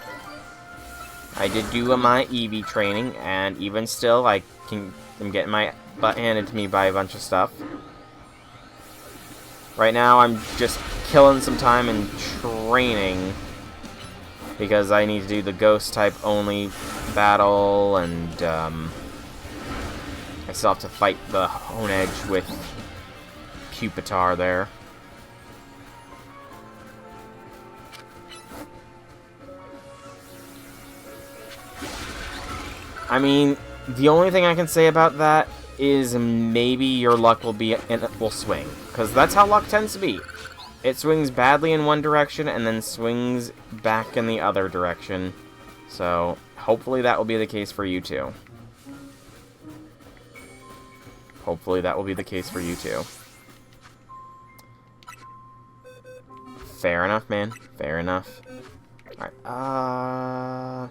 I did do my EV training, and even still, I'm getting my butt handed to me by a bunch of stuff. Right now, I'm just killing some time in training because I need to do the ghost type only battle, and I still have to fight the Hone Edge with Pupitar there. I mean, the only thing I can say about that is maybe your luck will swing, because that's how luck tends to be. It swings badly in one direction and then swings back in the other direction. So hopefully that will be the case for you too. Hopefully that will be the case for you too. Fair enough, man. Fair enough. Alright,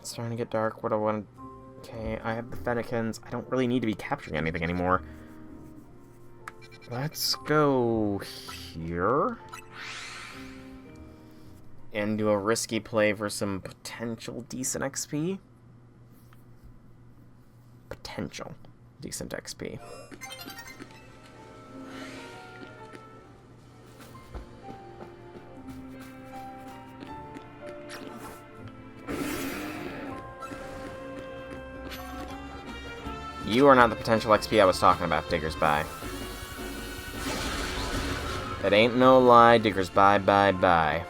it's starting to get dark. What do I want to... Okay, I have the Fennekins. I don't really need to be capturing anything anymore. Let's go here. And do a risky play for some potential decent XP. Potential decent XP. You are not the potential XP I was talking about, Diggers Bye. That ain't no lie, Diggers Bye, bye, bye.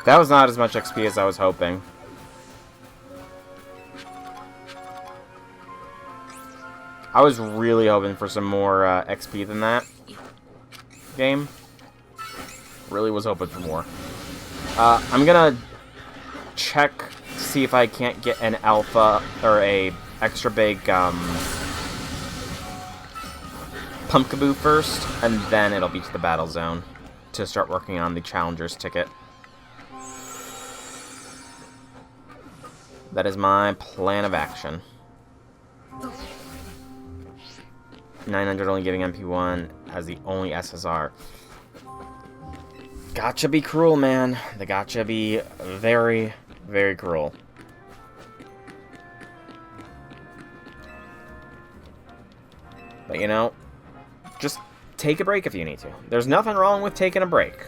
That was not as much XP as I was hoping. I was really hoping for some more XP than that game. Really was hoping for more. I'm gonna check to see if I can't get an alpha or a extra big Pumpkaboo first, and then it'll be to the battle zone to start working on the challenger's ticket. That is my plan of action. 900 only giving MP1 as the only SSR. Gotcha be cruel, man. The gotcha be very, very cruel. But you know, just take a break if you need to. There's nothing wrong with taking a break.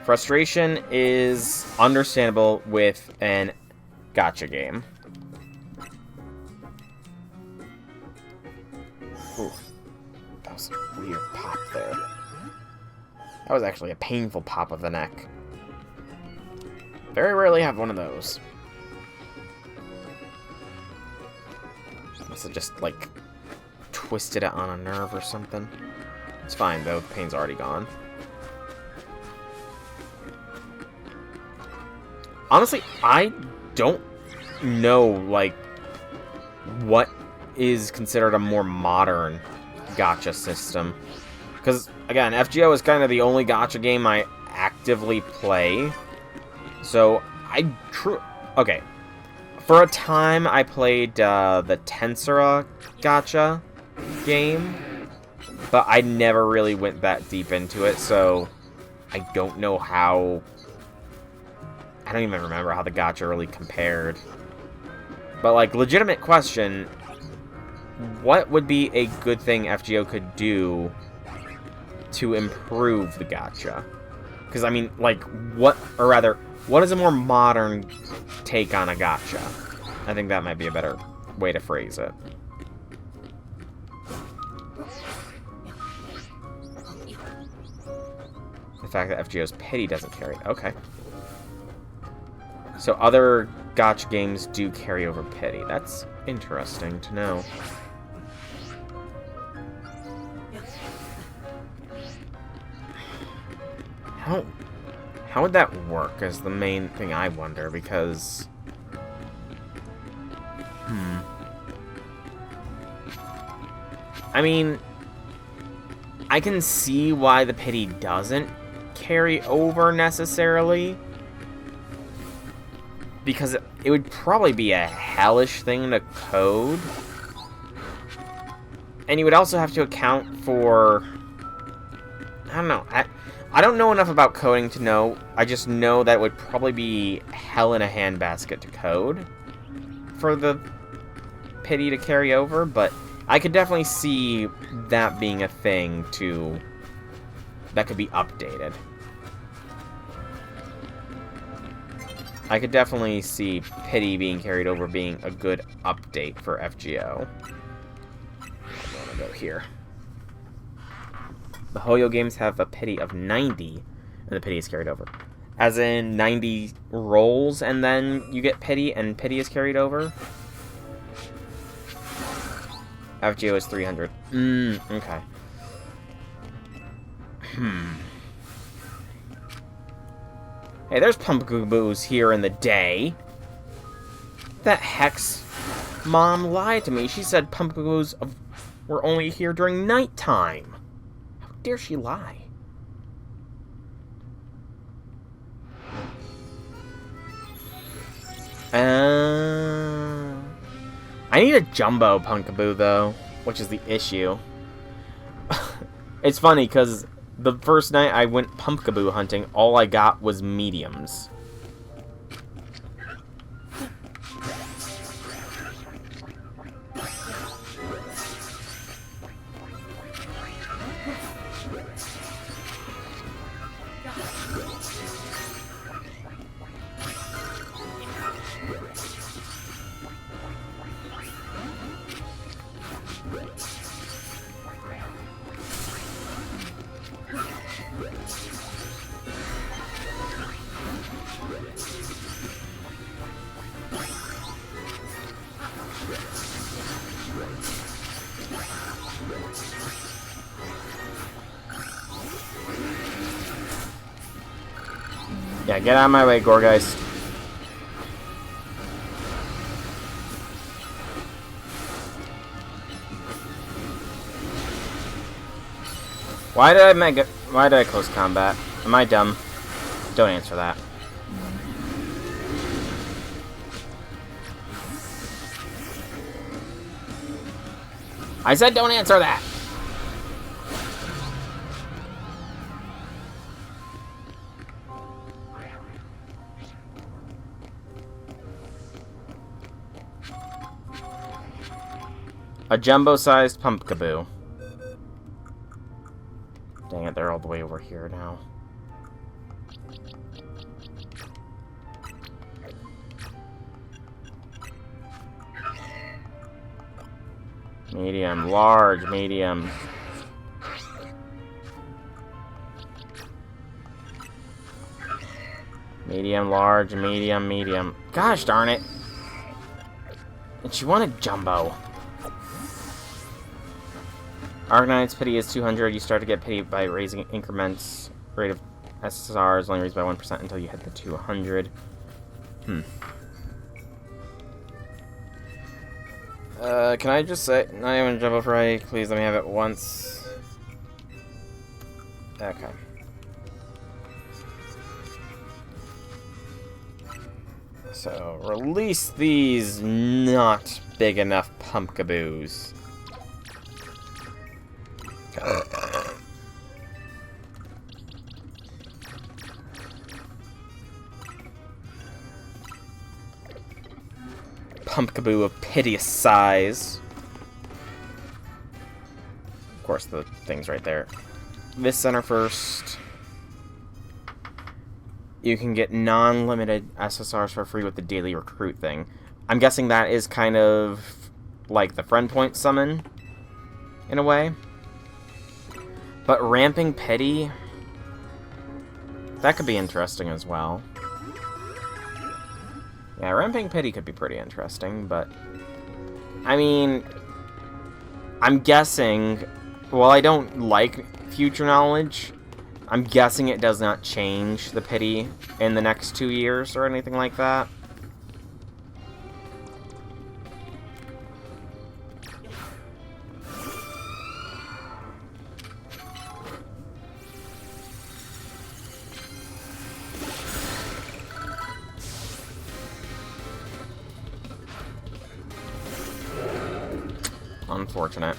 Frustration is understandable with an gacha game. Ooh, that was a weird pop there. That was actually a painful pop of the neck. Very rarely have one of those. Must have just, like, twisted it on a nerve or something. It's fine, though. The pain's already gone. Honestly, I don't know, like, what is considered a more modern gacha system. Because, again, FGO is kind of the only gacha game I actively play. So, okay. For a time, I played the Tensura gacha game. But I never really went that deep into it, so I don't know how... I don't even remember how the gacha really compared. But, like, legitimate question, what would be a good thing FGO could do to improve the gacha? Because, I mean, like, what is a more modern take on a gacha? I think that might be a better way to phrase it. The fact that FGO's pity doesn't carry. Okay. So other gacha games do carry over pity. That's interesting to know. How would that work is the main thing I wonder, because... I mean, I can see why the pity doesn't carry over necessarily, because it would probably be a hellish thing to code. And you would also have to account for... I don't know. I don't know enough about coding to know. I just know that it would probably be hell in a handbasket to code for the pity to carry over, but I could definitely see that being a thing that could be updated. I could definitely see pity being carried over being a good update for FGO. I'm gonna go here. The Hoyo games have a pity of 90, and the pity is carried over. As in 90 rolls, and then you get pity, and pity is carried over. FGO is 300. Okay. Hey, there's Pumpkaboos here in the day. That Hex mom lied to me. She said Pumpkaboos were only here during nighttime. How dare she lie? I need a jumbo Pumpkaboo, though, which is the issue. It's funny, because the first night I went Pumpkaboo hunting, all I got was mediums. Yeah, get out of my way, Gorgeist. Why did I close combat? Am I dumb? Don't answer that. I said don't answer that! A jumbo-sized pumpkaboo. Dang it, they're all the way over here now. Medium, large, medium. Medium, large, medium, medium. Gosh darn it! And she wanted jumbo. Arcanite's pity is 200. You start to get pity by raising increments. Rate of SSR is only raised by 1% until you hit the 200. Can I just say, not even jumbo fry? Please let me have it once. Okay. So, release these not big enough pumpkaboos. Pumpkaboo of piteous size. Of course, the thing's right there. This center first. You can get non-limited SSRs for free with the daily recruit thing. I'm guessing that is kind of like the friend point summon, in a way. But ramping pity, that could be interesting as well. Yeah, ramping pity could be pretty interesting, but I mean, I'm guessing, while I don't like future knowledge, I'm guessing it does not change the pity in the next 2 years or anything like that. Unfortunate.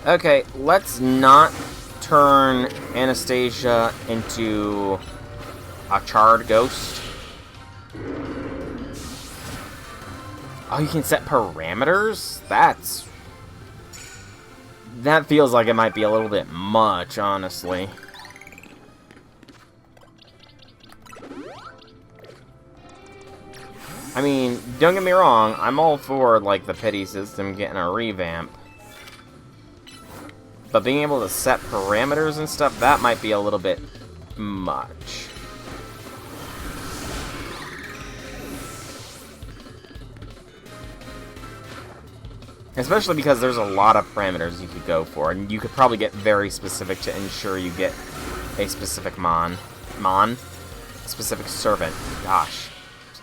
Okay, let's not turn Anastasia into a charred ghost. Oh, you can set parameters? That feels like it might be a little bit much, honestly. I mean, don't get me wrong, I'm all for, like, the pity system getting a revamp. But being able to set parameters and stuff, that might be a little bit much. Especially because there's a lot of parameters you could go for, and you could probably get very specific to ensure you get a specific specific servant. Gosh.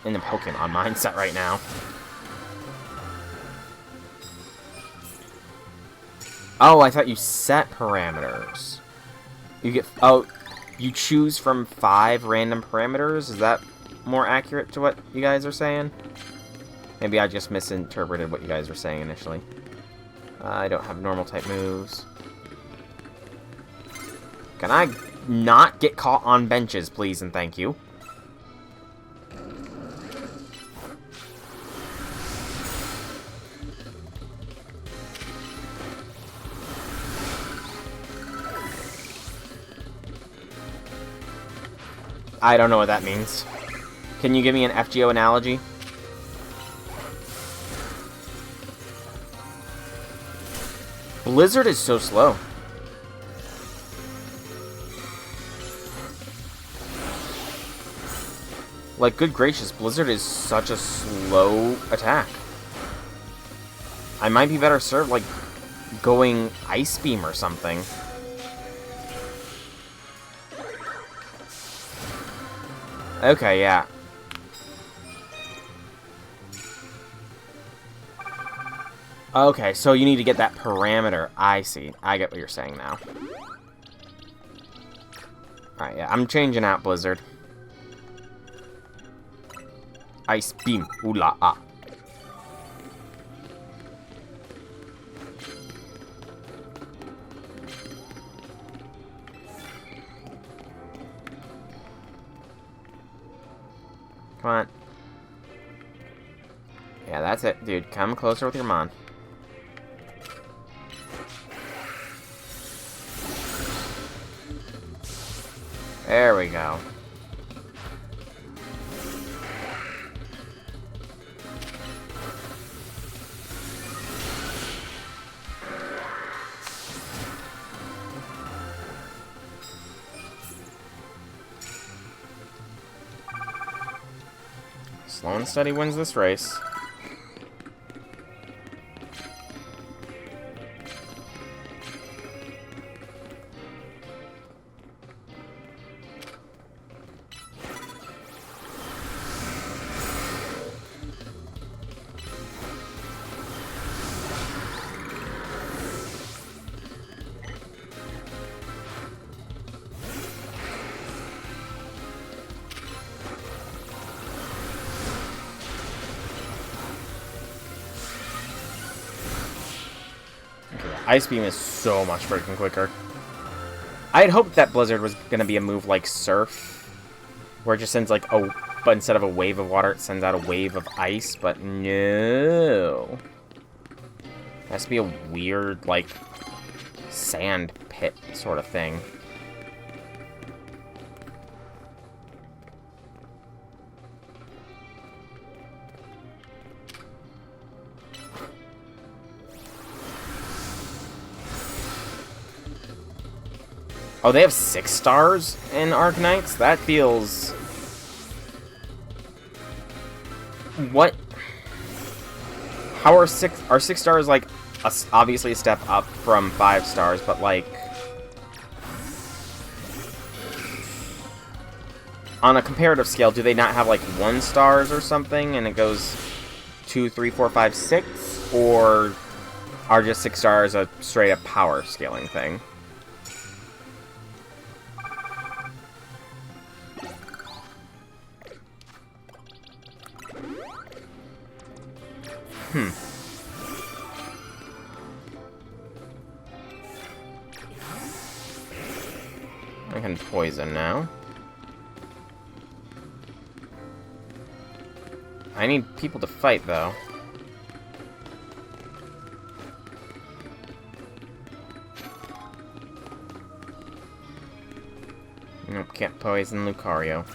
In the Pokemon mindset right now. Oh, I thought you set parameters. You get... Oh, you choose from 5 random parameters? Is that more accurate to what you guys are saying? Maybe I just misinterpreted what you guys were saying initially. I don't have normal type moves. Can I not get caught on benches, please and thank you? I don't know what that means. Can you give me an FGO analogy? Blizzard is so slow. Like, good gracious, Blizzard is such a slow attack. I might be better served, like, going Ice Beam or something. Okay, yeah. Okay, so you need to get that parameter. I see. I get what you're saying now. Alright, yeah, I'm changing out Blizzard. Ice Beam. Ooh la ah. Come on. Yeah, that's it, dude. Come closer with your Mon. There we go. Slow and steady wins this race. Ice Beam is so much freaking quicker. I had hoped that Blizzard was going to be a move like Surf, where it just sends like a... But instead of a wave of water, it sends out a wave of ice, but no. It has to be a weird, like, sand pit sort of thing. Oh, they have 6 stars in Arknights? That feels... What? How are 6... Are 6 stars, like, obviously a step up from 5 stars, but, like... On a comparative scale, do they not have, like, 1 stars or something, and it goes 2, 3, 4, 5, 6? Or are just 6 stars a straight-up power scaling thing? I can poison now. I need people to fight, though. Nope, can't poison Lucario.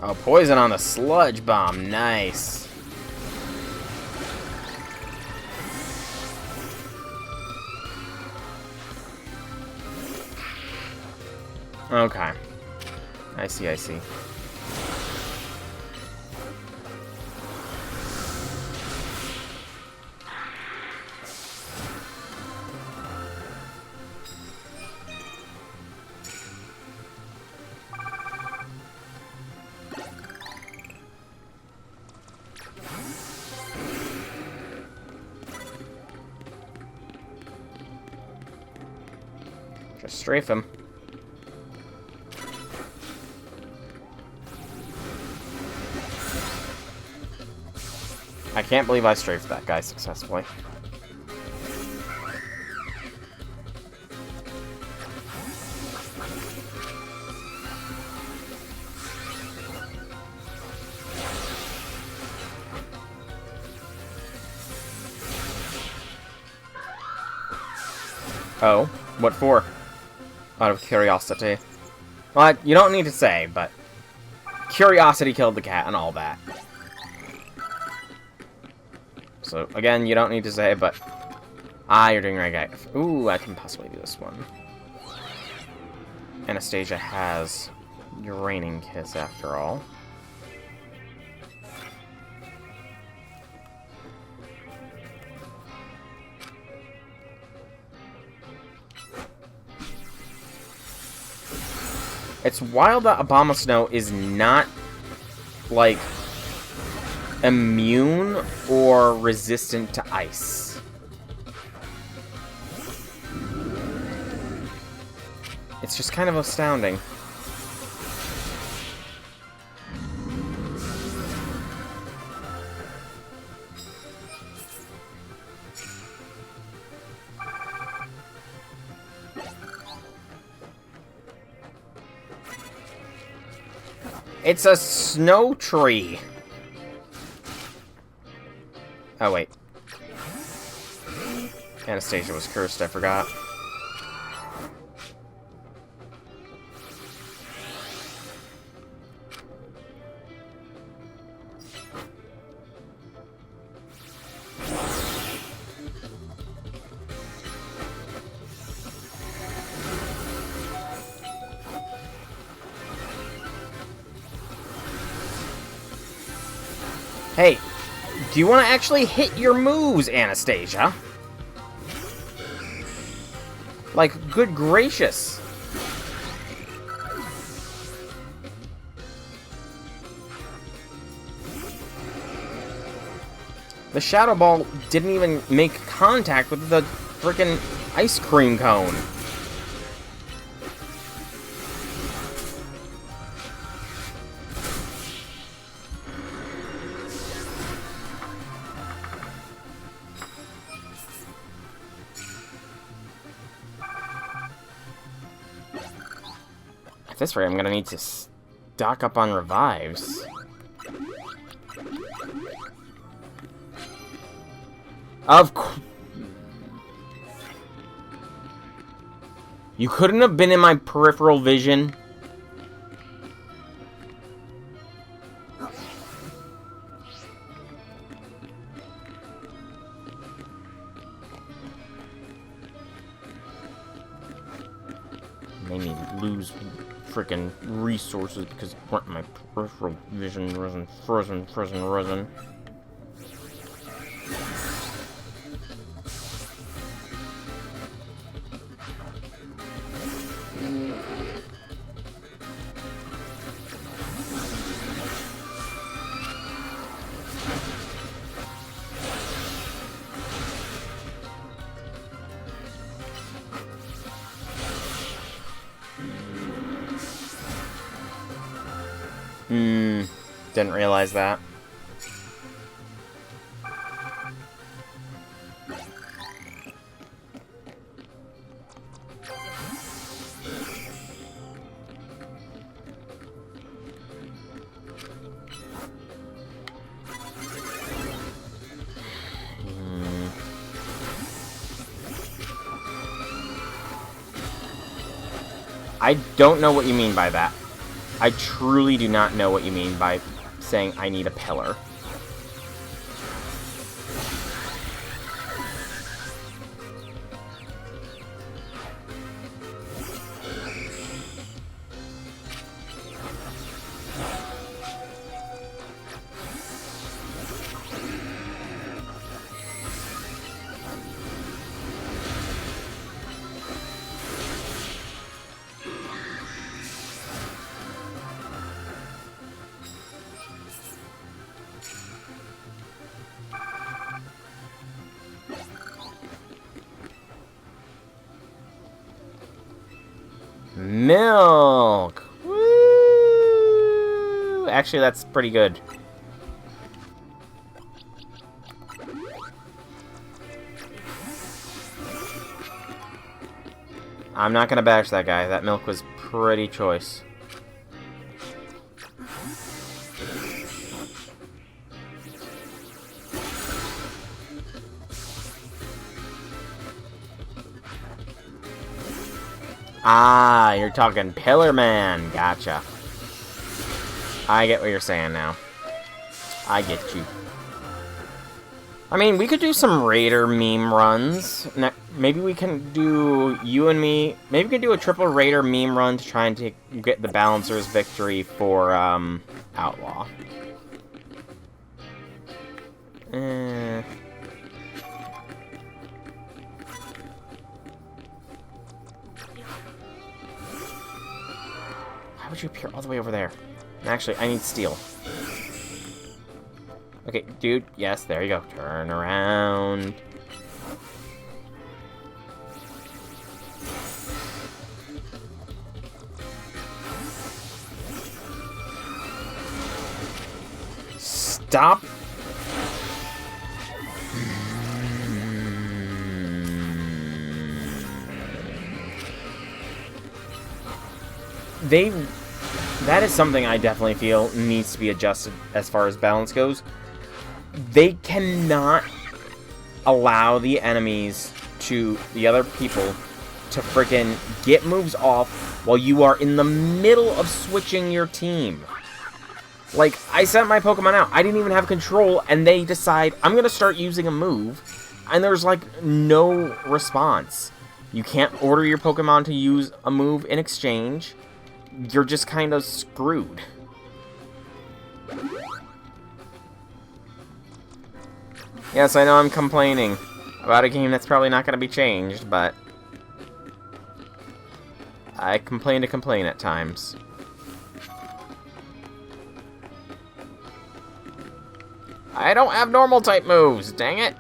Oh, poison on the sludge bomb. Nice. Okay. I see, I see. Just strafe him. I can't believe I strafed that guy successfully. Oh, what for? Out of curiosity. Well, you don't need to say, but curiosity killed the cat and all that. So, again, you don't need to say, but... Ah, you're doing right, guy. Ooh, I can possibly do this one. Anastasia has Draining Kiss, after all. It's wild that Abomasnow is not, like, immune or resistant to ice. It's just kind of astounding. It's a snow tree. Oh, wait. Anastasia was cursed, I forgot. Hey, do you want to actually hit your moves, Anastasia? Like, good gracious. The Shadow Ball didn't even make contact with the frickin' ice cream cone. At this rate, I'm gonna need to stock up on revives. Of course. You couldn't have been in my peripheral vision. Made me lose freaking resources because my peripheral vision wasn't frozen. Didn't realize that. I don't know what you mean by that. I truly do not know what you mean by saying I need a pillar. Milk! Woo! Actually, that's pretty good. I'm not gonna bash that guy. That milk was pretty choice. Ah, you're talking Pillar Man. Gotcha. I get what you're saying now. I get you. I mean, we could do some Raider meme runs. Maybe we can do, you and me, maybe we can do a triple Raider meme run to try and get the Balancer's victory for, Outlaw. would you appear all the way over there? Actually, I need steel. Okay, dude. Yes, there you go. Turn around. Stop. That is something I definitely feel needs to be adjusted as far as balance goes. They cannot allow the enemies the other people to freaking get moves off while you are in the middle of switching your team. Like, I sent my Pokemon out, I didn't even have control, and they decide, I'm gonna start using a move, and there's, like, no response. You can't order your Pokemon to use a move in exchange. You're just kind of screwed. Yes, I know I'm complaining about a game that's probably not going to be changed, but I complain to complain at times. I don't have normal type moves, dang it.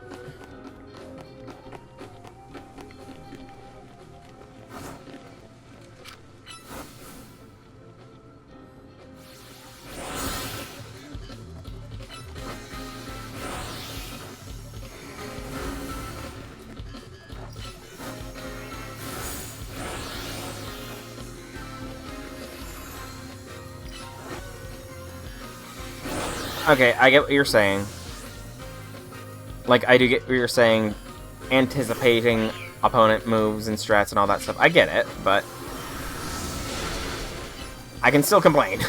Okay, I get what you're saying. Like, I do get what you're saying, anticipating opponent moves and strats and all that stuff. I get it, but I can still complain.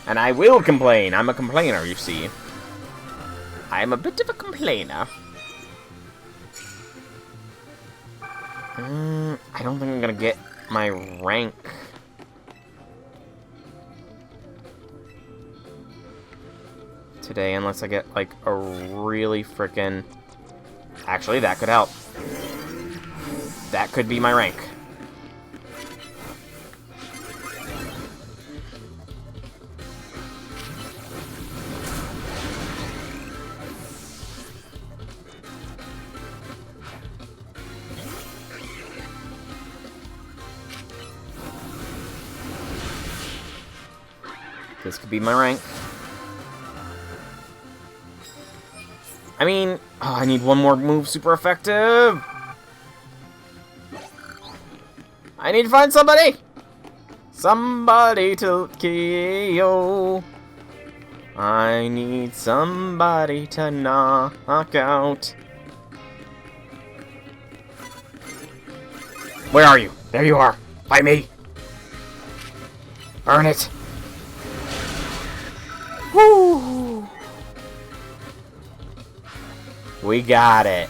And I will complain. I'm a complainer, you see. I'm a bit of a complainer. I don't think I'm gonna get my rank. Today, unless I get, like, a really frickin'... Actually, that could help. That could be my rank. This could be my rank. I mean, oh, I need one more move super effective. I need to find somebody. Somebody to kill. I need somebody to knock out. Where are you? There you are. By me. Earn it. Woo! We got it.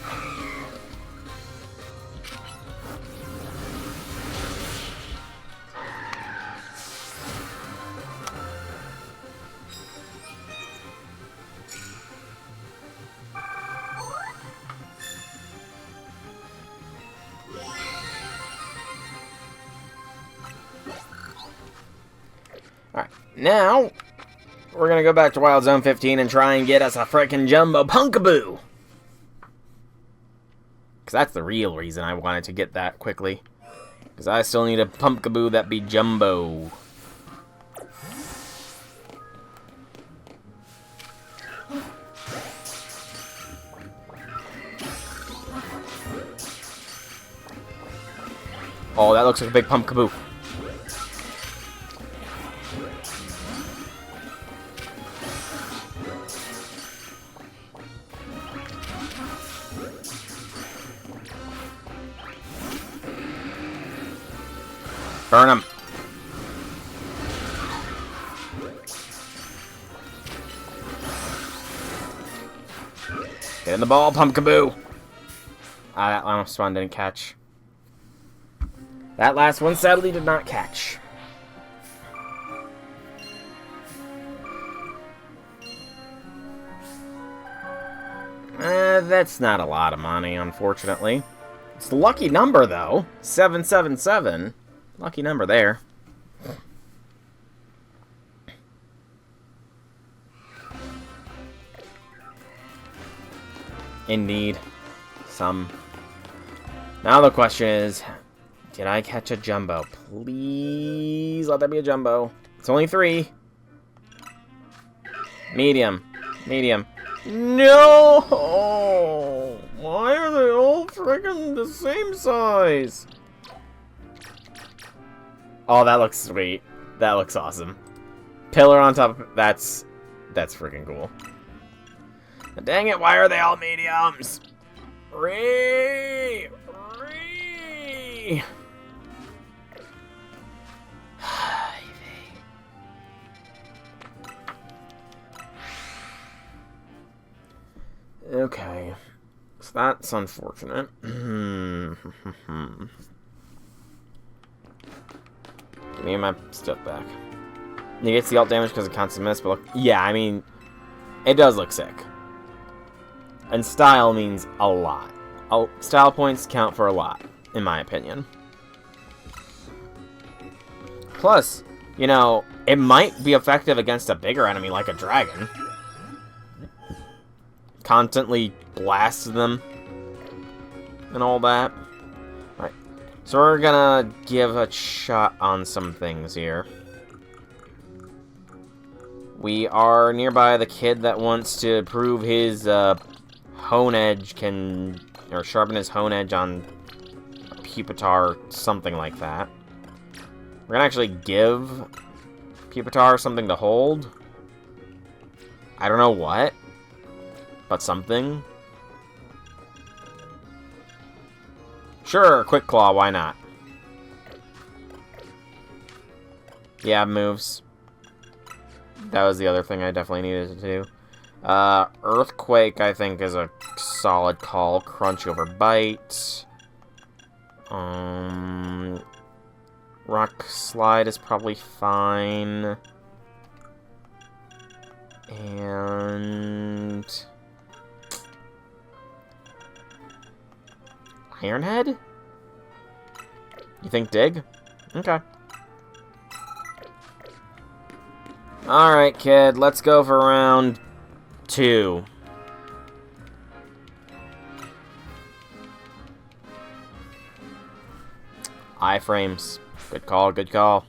Alright, now we're gonna go back to Wild Zone 15 and try and get us a frickin' Jumbo Punkaboo. Because that's the real reason I wanted to get that quickly. Because I still need a Pumpkaboo that be Jumbo. Oh, that looks like a big Pumpkaboo. Burn him. Get in the ball, Pumpkaboo. Ah, that last one didn't catch. That last one sadly did not catch. That's not a lot of money, unfortunately. It's the lucky number, though. 777. Lucky number there. Indeed. Now the question is, did I catch a jumbo? Please let that be a jumbo. It's only 3. Medium. Medium. No! Why are they all freaking the same size? Oh, that looks sweet. That looks awesome. Pillar on top of... That's freaking cool. Dang it, why are they all mediums? Okay. So that's unfortunate. Give me my stuff back. You get the alt damage because of constant miss, but look, yeah, I mean, it does look sick. And style means a lot. Style points count for a lot, in my opinion. Plus, you know, it might be effective against a bigger enemy like a dragon. Constantly blast them and all that. Alright, so we're gonna give a shot on some things here. We are nearby the kid that wants to prove his hone edge or sharpen his hone edge on a Pupitar or something like that. We're gonna actually give Pupitar something to hold. I don't know what, but something. Sure, Quick Claw, why not? Yeah, moves. That was the other thing I definitely needed to do. Earthquake, I think, is a solid call. Crunch over Bite. Rock Slide is probably fine. And... Ironhead? You think Dig? Okay. Alright, kid. Let's go for round 2. Iframes. Good call, good call.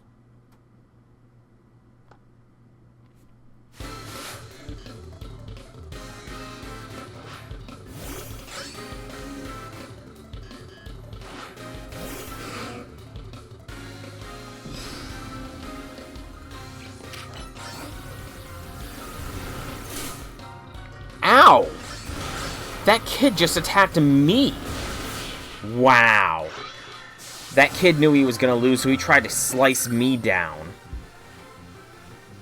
Ow! That kid just attacked me. Wow. That kid knew he was going to lose, so he tried to slice me down.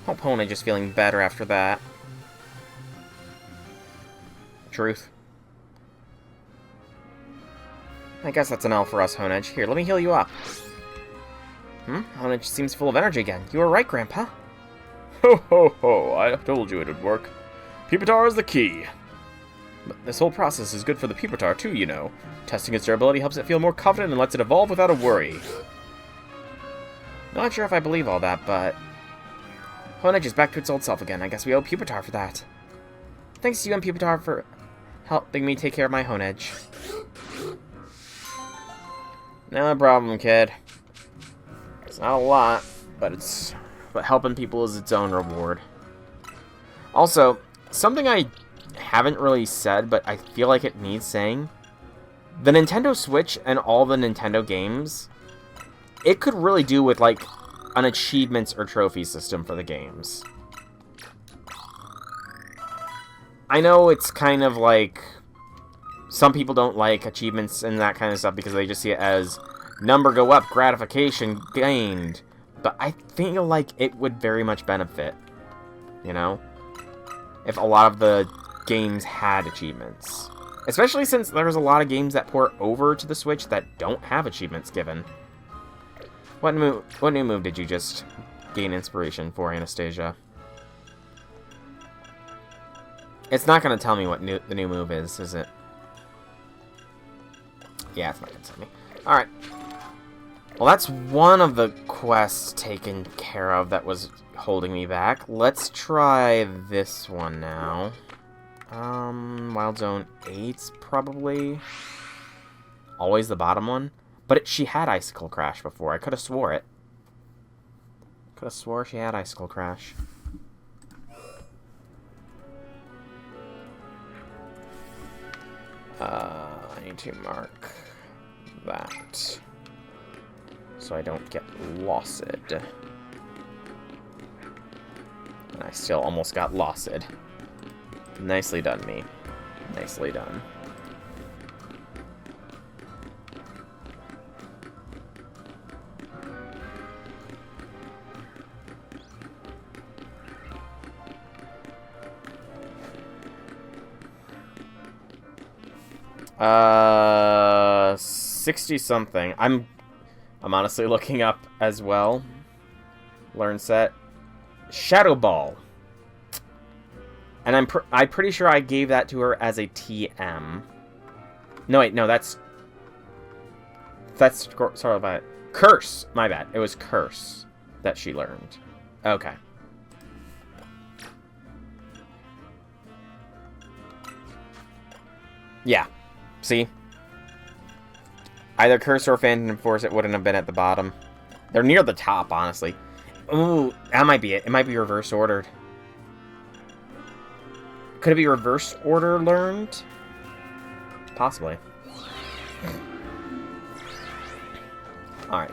Hope Hone just feeling better after that. Truth. I guess that's an L for us, Honedge. Here, let me heal you up. Honedge seems full of energy again. You were right, Grandpa. Ho ho ho, I told you it would work. Pupitar is the key. But this whole process is good for the Pupitar too, you know. Testing its durability helps it feel more confident and lets it evolve without a worry. Not sure if I believe all that, but... Honedge is back to its old self again. I guess we owe Pupitar for that. Thanks to you and Pupitar for helping me take care of my Honedge. No problem, kid. It's not a lot, but helping people is its own reward. Also, something I haven't really said, but I feel like it needs saying. The Nintendo Switch and all the Nintendo games, it could really do with, like, an achievements or trophy system for the games. I know it's kind of like... Some people don't like achievements and that kind of stuff because they just see it as number go up, gratification gained. But I feel like it would very much benefit, you know? If a lot of the games had achievements. Especially since there's a lot of games that port over to the Switch that don't have achievements given. What new move did you just gain inspiration for, Anastasia? It's not going to tell me what the new move is it? Yeah, it's not gonna send me. Alright. Well, that's one of the quests taken care of that was holding me back. Let's try this one now. Wild Zone 8's probably always the bottom one. But she had Icicle Crash before. I could have swore it. Could have swore she had Icicle Crash. I need to mark that so I don't get lost. And I still almost got lost. Nicely done, me. Nicely done. Uh, 60 something. I'm honestly looking up as well. Learn set. Shadow Ball. And I'm pretty sure I gave that to her as a TM. No, wait, no, that's sorry about it. Curse. My bad. It was Curse that she learned. Okay. Yeah. See? Either Curse or Phantom Force, it wouldn't have been at the bottom. They're near the top, honestly. Ooh, that might be it. It might be reverse ordered. Could it be reverse order learned? Possibly. Alright.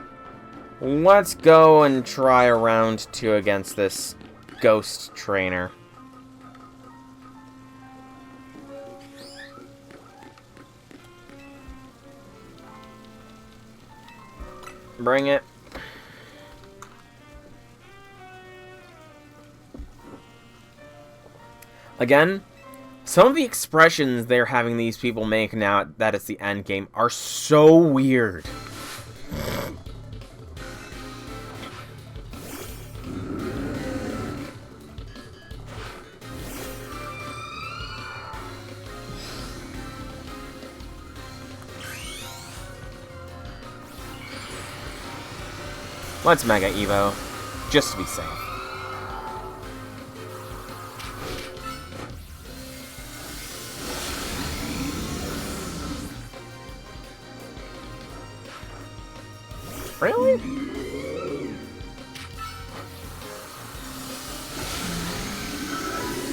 Let's go and try round 2 against this ghost trainer. Bring it. Again, some of the expressions they're having these people make now that it's the end game are so weird. Let's Mega Evo, just to be safe. Really?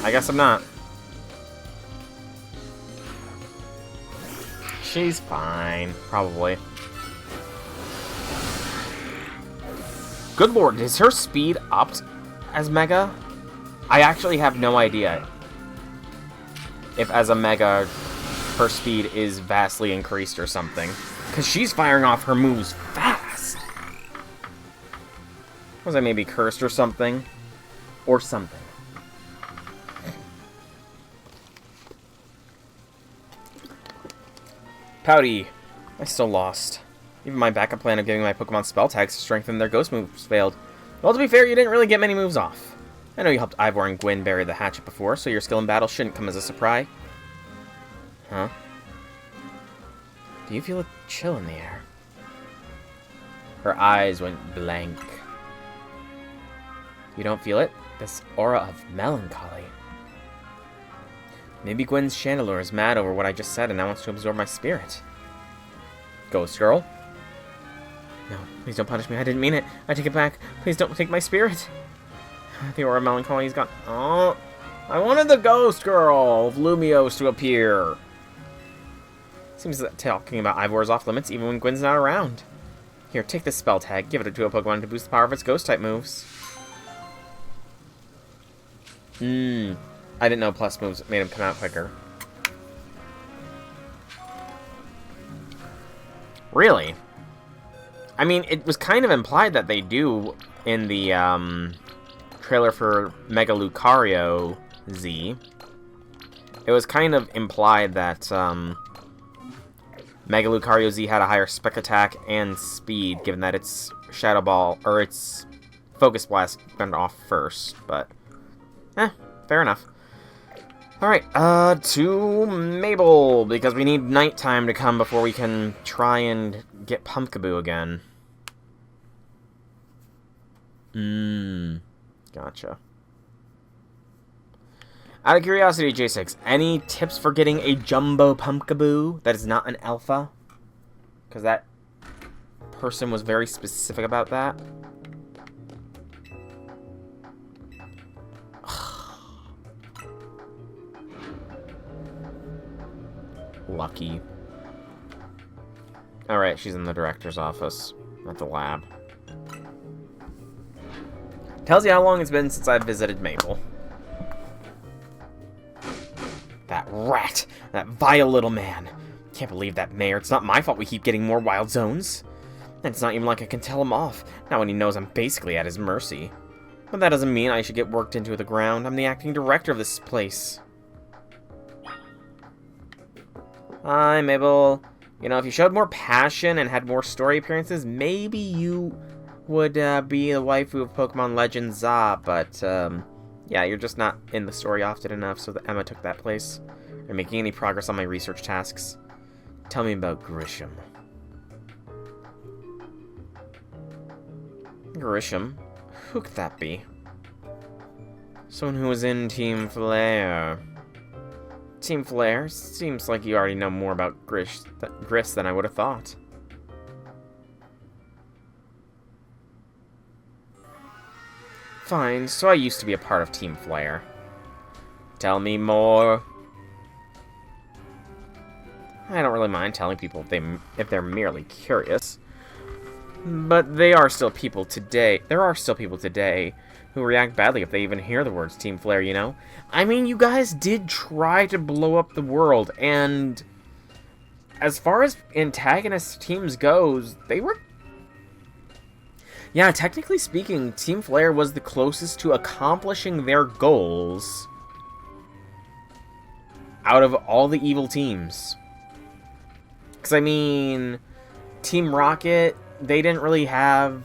I guess I'm not. She's fine, probably. Good lord, is her speed upped as Mega? I actually have no idea if as a Mega her speed is vastly increased or something. Because she's firing off her moves fast. Was I maybe cursed or something? Or something. Pouty. I still lost. Even my backup plan of giving my Pokemon spell tags to strengthen their ghost moves failed. Well, to be fair, you didn't really get many moves off. I know you helped Ivor and Gwyn bury the hatchet before, so your skill in battle shouldn't come as a surprise. Huh? Do you feel a chill in the air? Her eyes went blank. You don't feel it? This aura of melancholy. Maybe Gwyn's Chandelure is mad over what I just said and now wants to absorb my spirit. Ghost Girl? No, please don't punish me. I didn't mean it. I take it back. Please don't take my spirit. The aura of melancholy is gone. Oh, I wanted the Ghost Girl of Lumiose to appear. Seems that talking about Ivor is off limits even when Gwyn's not around. Here, take this spell tag. Give it to a Pokemon to boost the power of its Ghost-type moves. I didn't know plus moves made him come out quicker. Really? I mean, it was kind of implied that they do in the trailer for Mega Lucario Z. It was kind of implied that Mega Lucario Z had a higher spec attack and speed, given that its Shadow Ball, or its Focus Blast went off first, but fair enough. Alright, to Mabel, because we need nighttime to come before we can try and get Pumpkaboo again. Gotcha. Out of curiosity, J6, any tips for getting a Jumbo Pumpkaboo that is not an alpha? Because that person was very specific about that. Lucky. Alright, she's in the director's office at the lab. Tells you how long it's been since I've visited Mabel. That rat! That vile little man! Can't believe that mayor. It's not my fault we keep getting more wild zones. And it's not even like I can tell him off, now when he knows I'm basically at his mercy. But that doesn't mean I should get worked into the ground. I'm the acting director of this place. Hi, Mabel. You know, if you showed more passion and had more story appearances, maybe you would be the waifu of Pokemon Legends Za, but, yeah, you're just not in the story often enough, so that Emma took that place. Are you making any progress on my research tasks? Tell me about Grisham. Grisham? Who could that be? Someone who was in Team Flare. Team Flare? Seems like you already know more about Gris than I would have thought. Fine, so I used to be a part of Team Flare. Tell me more. I don't really mind telling people if they're merely curious. But there are still people today who react badly if they even hear the words Team Flare, you know? I mean, you guys did try to blow up the world, and as far as antagonist teams goes, they were... Yeah, technically speaking, Team Flare was the closest to accomplishing their goals out of all the evil teams. Because, I mean, Team Rocket, they didn't really have...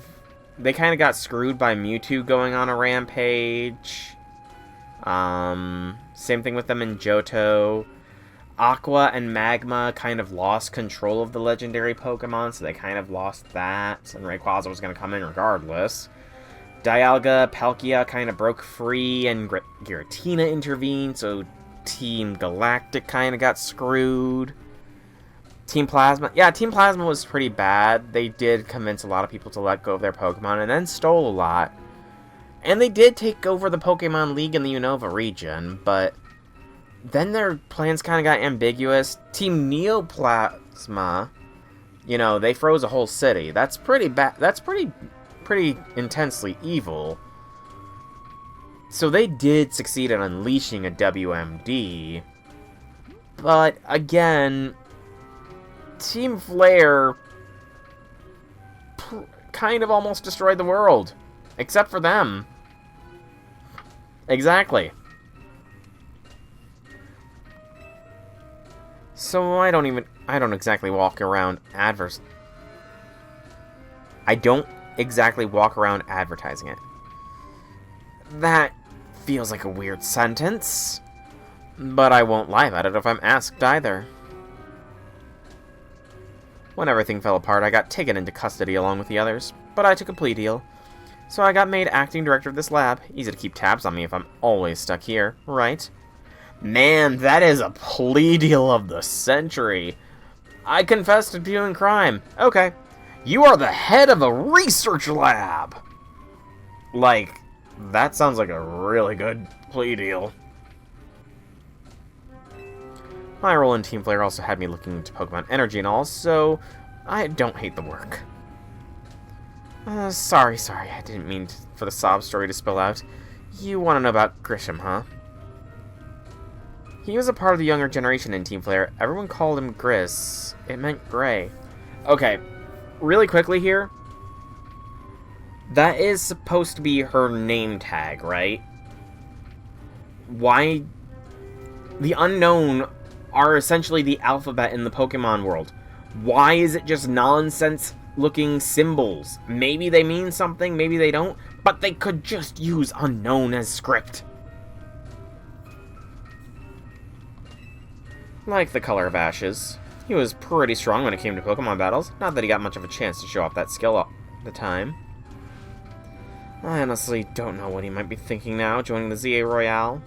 They kind of got screwed by Mewtwo going on a rampage. Same thing with them in Johto. Aqua and Magma kind of lost control of the legendary Pokemon, so they kind of lost that. And Rayquaza was going to come in regardless. Dialga, Palkia kind of broke free, and Giratina intervened, so Team Galactic kind of got screwed. Team Plasma. Yeah, Team Plasma was pretty bad. They did convince a lot of people to let go of their Pokemon and then stole a lot. And they did take over the Pokemon League in the Unova region, but then their plans kind of got ambiguous. Team Neoplasma, you know, they froze a whole city. That's pretty bad. That's pretty intensely evil. So they did succeed in unleashing a WMD. But again, Team Flare kind of almost destroyed the world. Except for them. Exactly. So I don't exactly walk around advertising it. That feels like a weird sentence. But I won't lie about it if I'm asked either. When everything fell apart, I got taken into custody along with the others, but I took a plea deal. So I got made acting director of this lab. Easy to keep tabs on me if I'm always stuck here, right? Man, that is a plea deal of the century. I confess to doing crime. Okay. You are the head of a research lab. Like, that sounds like a really good plea deal. My role in Team Flare also had me looking into Pokemon energy and all, so I don't hate the work. Sorry, I didn't mean for the sob story to spill out. You want to know about Grisham, huh? He was a part of the younger generation in Team Flare. Everyone called him Gris. It meant gray. Okay, really quickly here. That is supposed to be her name tag, right? Why? The unknown are essentially the alphabet in the Pokemon world. Why is it just nonsense-looking symbols? Maybe they mean something, maybe they don't, but they could just use unknown as script. like the color of ashes. He was pretty strong when it came to Pokemon battles. Not that he got much of a chance to show off that skill at the time. I honestly don't know what he might be thinking now, joining the ZA Royale.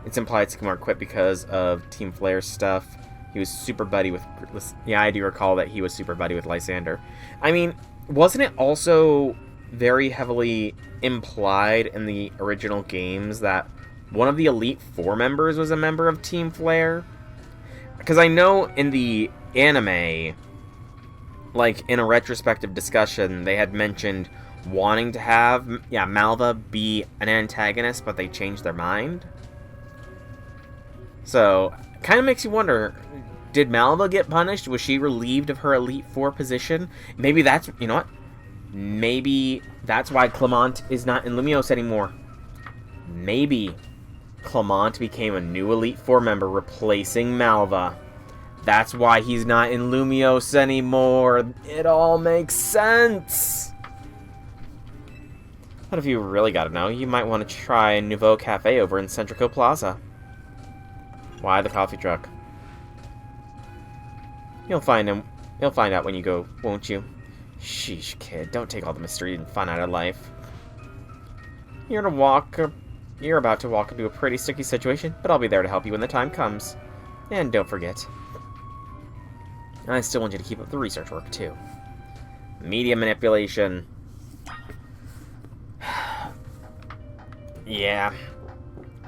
It's implied Skimmer quit because of Team Flare's stuff. He was super buddy with... Yeah, I do recall that he was super buddy with Lysander. I mean, wasn't it also very heavily implied in the original games that one of the Elite Four members was a member of Team Flare? Because I know in the anime, like, in a retrospective discussion, they had mentioned wanting to have, Malva be an antagonist, but they changed their mind. So, kind of makes you wonder, did Malva get punished? Was she relieved of her Elite Four position? Maybe that's, you know what? Maybe that's why Clement is not in Lumiose anymore. Maybe Clement became a new Elite Four member, replacing Malva. That's why he's not in Lumiose anymore. It all makes sense. But if you really gotta know, you might want to try Nouveau Cafe over in Centrico Plaza. Why the coffee truck? You'll find out when you go, won't you? Sheesh, kid. Don't take all the mystery and fun out of life. You're about to walk into a pretty sticky situation, but I'll be there to help you when the time comes. And don't forget, I still want you to keep up the research work, too. Media manipulation. Yeah.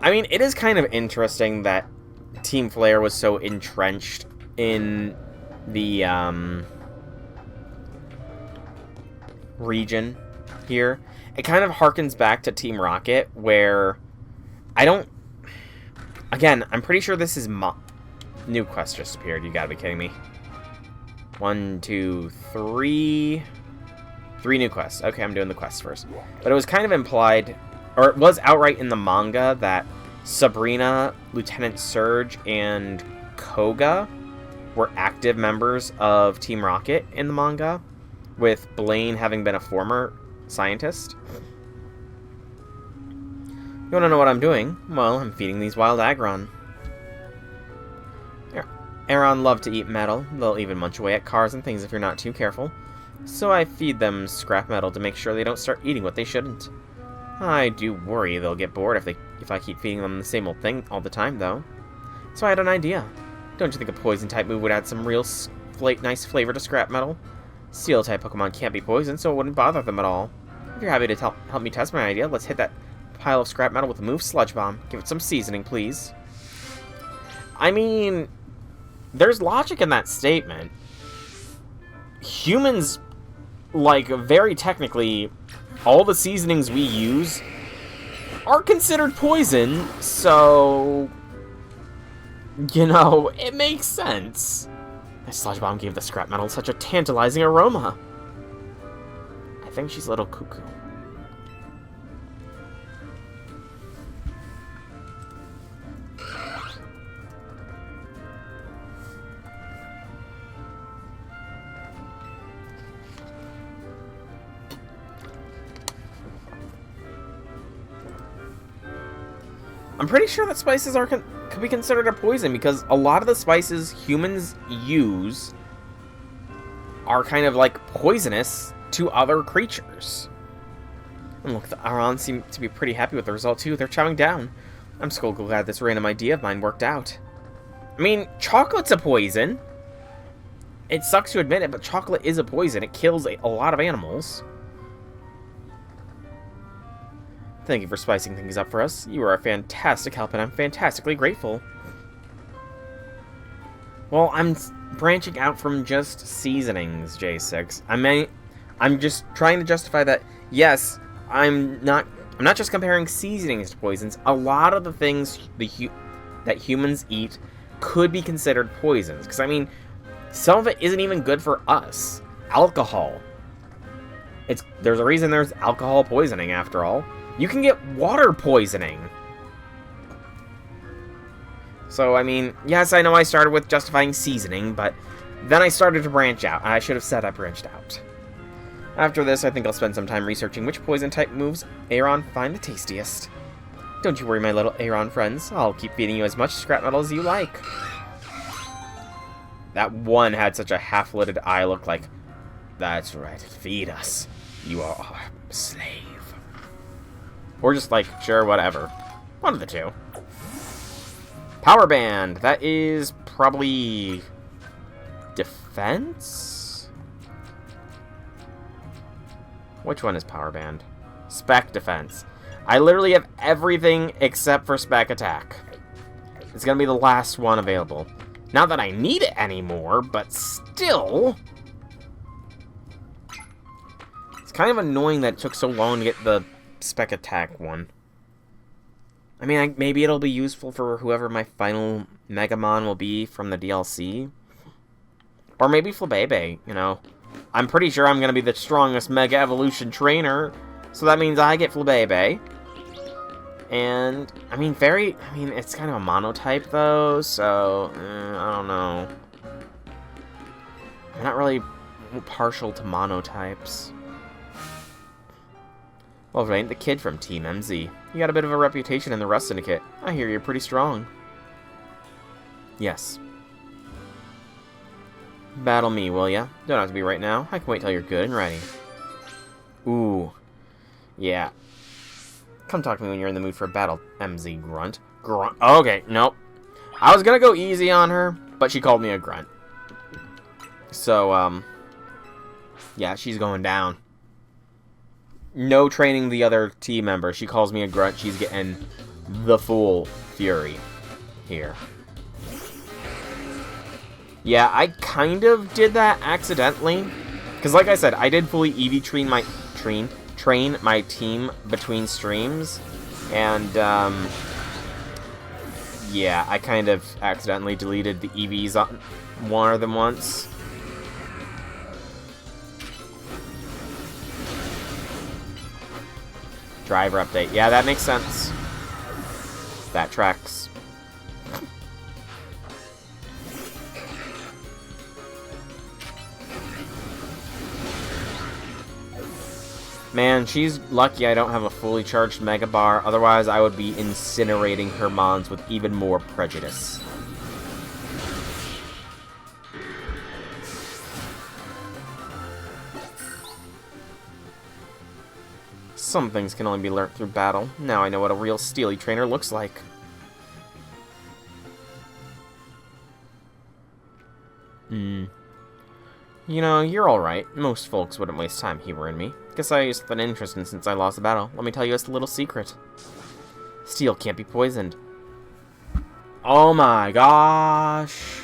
I mean, it is kind of interesting that Team Flare was so entrenched in the, region here. It kind of harkens back to Team Rocket, where again, I'm pretty sure this is new quest just appeared. You gotta be kidding me. 1, 2, 3 new quests. Okay, I'm doing the quests first. But it was kind of implied, or it was outright in the manga, that Sabrina, Lieutenant Surge, and Koga were active members of Team Rocket in the manga, with Blaine having been a former scientist. You want to know what I'm doing? Well, I'm feeding these wild Aggron. Aggron love to eat metal. They'll even munch away at cars and things if you're not too careful. So I feed them scrap metal to make sure they don't start eating what they shouldn't. I do worry they'll get bored if I keep feeding them the same old thing all the time, though. So I had an idea. Don't you think a poison-type move would add some real nice flavor to scrap metal? Steel-type Pokemon can't be poisoned, so it wouldn't bother them at all. If you're happy to help me test my idea, let's hit that pile of scrap metal with a move Sludge Bomb. Give it some seasoning, please. I mean, there's logic in that statement. Humans, like, very technically, all the seasonings we use are considered poison, so, you know, it makes sense. The Sludge Bomb gave the scrap metal such a tantalizing aroma. I think she's a little cuckoo. I'm pretty sure that spices could be considered a poison, because a lot of the spices humans use are kind of like poisonous to other creatures. And look, the Aron seem to be pretty happy with the result too. They're chowing down. I'm so glad this random idea of mine worked out. I mean, chocolate's a poison. It sucks to admit it, but chocolate is a poison. It kills a lot of animals. Thank you for spicing things up for us. You are a fantastic help, and I'm fantastically grateful. Well, I'm branching out from just seasonings, J6. I'm just trying to justify that, yes, I'm not just comparing seasonings to poisons. A lot of the things that humans eat could be considered poisons. Because, I mean, some of it isn't even good for us. Alcohol. There's a reason there's alcohol poisoning, after all. You can get water poisoning. So, I mean, yes, I know I started with justifying seasoning, but then I started to branch out. I should have said I branched out. After this, I think I'll spend some time researching which poison-type moves Aron find the tastiest. Don't you worry, my little Aron friends. I'll keep feeding you as much scrap metal as you like. That one had such a half-lidded eye look like, that's right, feed us. You are our slave. Or just like, sure, whatever. One of the two. Power Band. That is probably defense? Which one is Power Band? Spec defense. I literally have everything except for spec attack. It's gonna be the last one available. Not that I need it anymore, but still. It's kind of annoying that it took so long to get the spec attack one. I mean, maybe it'll be useful for whoever my final Megamon will be from the DLC. Or maybe Flabebe, you know. I'm pretty sure I'm gonna be the strongest Mega Evolution trainer. So that means I get Flabebe. And, I mean, it's kind of a monotype, though, so, I don't know. I'm not really partial to monotypes. Well, if it ain't the kid from Team MZ. You got a bit of a reputation in the Rust Syndicate. I hear you're pretty strong. Yes. Battle me, will ya? Don't have to be right now. I can wait till you're good and ready. Ooh. Yeah. Come talk to me when you're in the mood for a battle, MZ Grunt. Grunt. Okay, nope. I was gonna go easy on her, but she called me a grunt. So, yeah, she's going down. No training the other team members. She calls me a grunt. She's getting the full fury here. Yeah, I kind of did that accidentally. Because like I said, I did fully EV train my team between streams, and yeah, I kind of accidentally deleted the EVs on more than once. Driver update. Yeah, that makes sense. That tracks. Man, she's lucky I don't have a fully charged Mega Bar, otherwise I would be incinerating her mons with even more prejudice. Some things can only be learnt through battle. Now I know what a real Steely trainer looks like. You know, you're alright. Most folks wouldn't waste time humoring me. Guess I used an interest in since I lost the battle. Let me tell you a little secret. Steel can't be poisoned. Oh my gosh.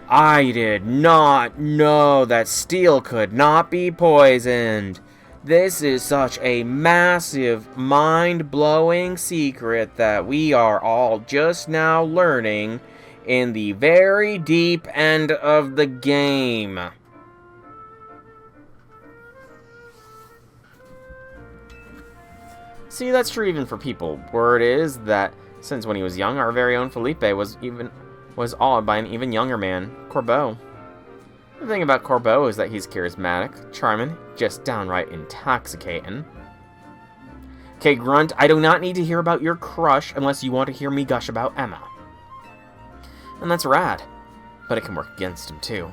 I did not know that steel could not be poisoned. This is such a massive, mind-blowing secret that we are all just now learning in the very deep end of the game. See, that's true even for people. Word is that since when he was young, our very own Felipe was awed by an even younger man, Corbeau. The thing about Corbeau is that he's charismatic, charming, just downright intoxicating. Okay, Grunt, I do not need to hear about your crush unless you want to hear me gush about Emma. And that's rad, but it can work against him too.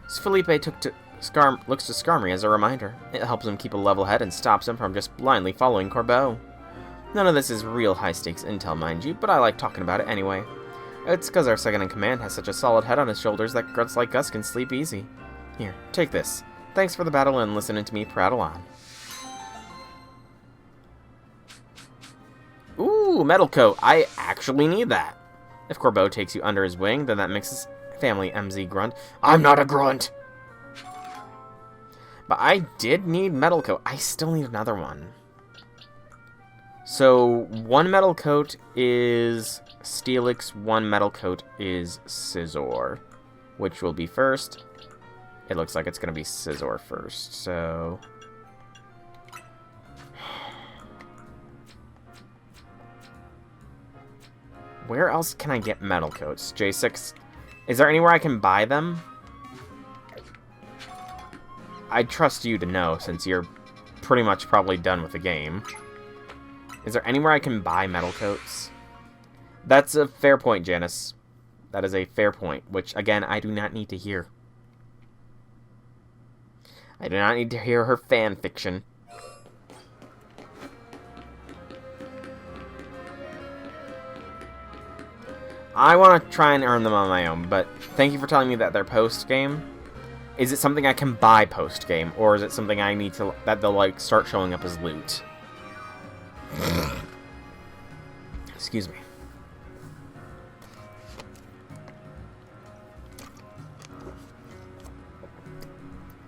So Felipe looks to Skarmory as a reminder. It helps him keep a level head and stops him from just blindly following Corbeau. None of this is real high-stakes intel, mind you, but I like talking about it anyway. It's because our second-in-command has such a solid head on his shoulders that grunts like us can sleep easy. Here, take this. Thanks for the battle and listening to me prattle on. Ooh, Metal Coat. I actually need that. If Corbeau takes you under his wing, then that makes his family MZ Grunt. I'm not a grunt! But I did need Metal Coat. I still need another one. So, one Metal Coat is Steelix, one Metal Coat is Scizor. Which will be first? It looks like it's going to be Scizor first, so... Where else can I get Metal Coats? J6. Is there anywhere I can buy them? I trust you to know, since you're pretty much probably done with the game. Is there anywhere I can buy Metal Coats? That's a fair point, Janice. That is a fair point, which, again, I do not need to hear. I do not need to hear her fan fiction. I want to try and earn them on my own, but thank you for telling me that they're post-game. Is it something I can buy post-game, or is it something I need to, that they'll, like, start showing up as loot? Excuse me.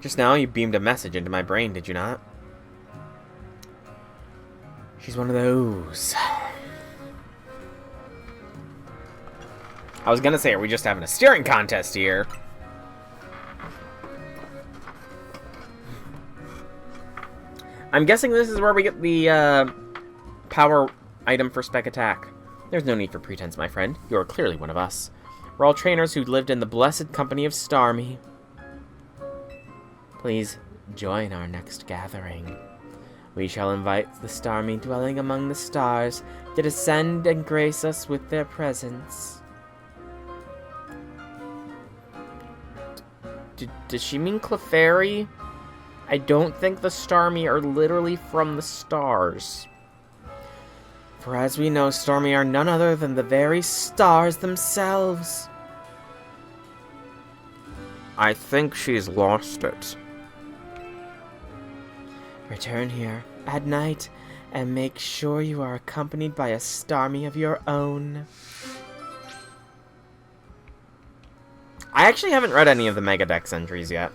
Just now, you beamed a message into my brain, did you not? She's one of those. I was gonna say, are we just having a steering contest here? I'm guessing this is where we get the power item for spec attack. There's no need for pretense, my friend. You are clearly one of us. We're all trainers who lived in the blessed company of Starmie. Please join our next gathering. We shall invite the Starmie dwelling among the stars to descend and grace us with their presence. Does she mean Clefairy? I don't think the Starmie are literally from the stars. For as we know, Starmie are none other than the very stars themselves. I think she's lost it. Return here at night and make sure you are accompanied by a Starmie of your own. I actually haven't read any of the Mega Dex entries yet.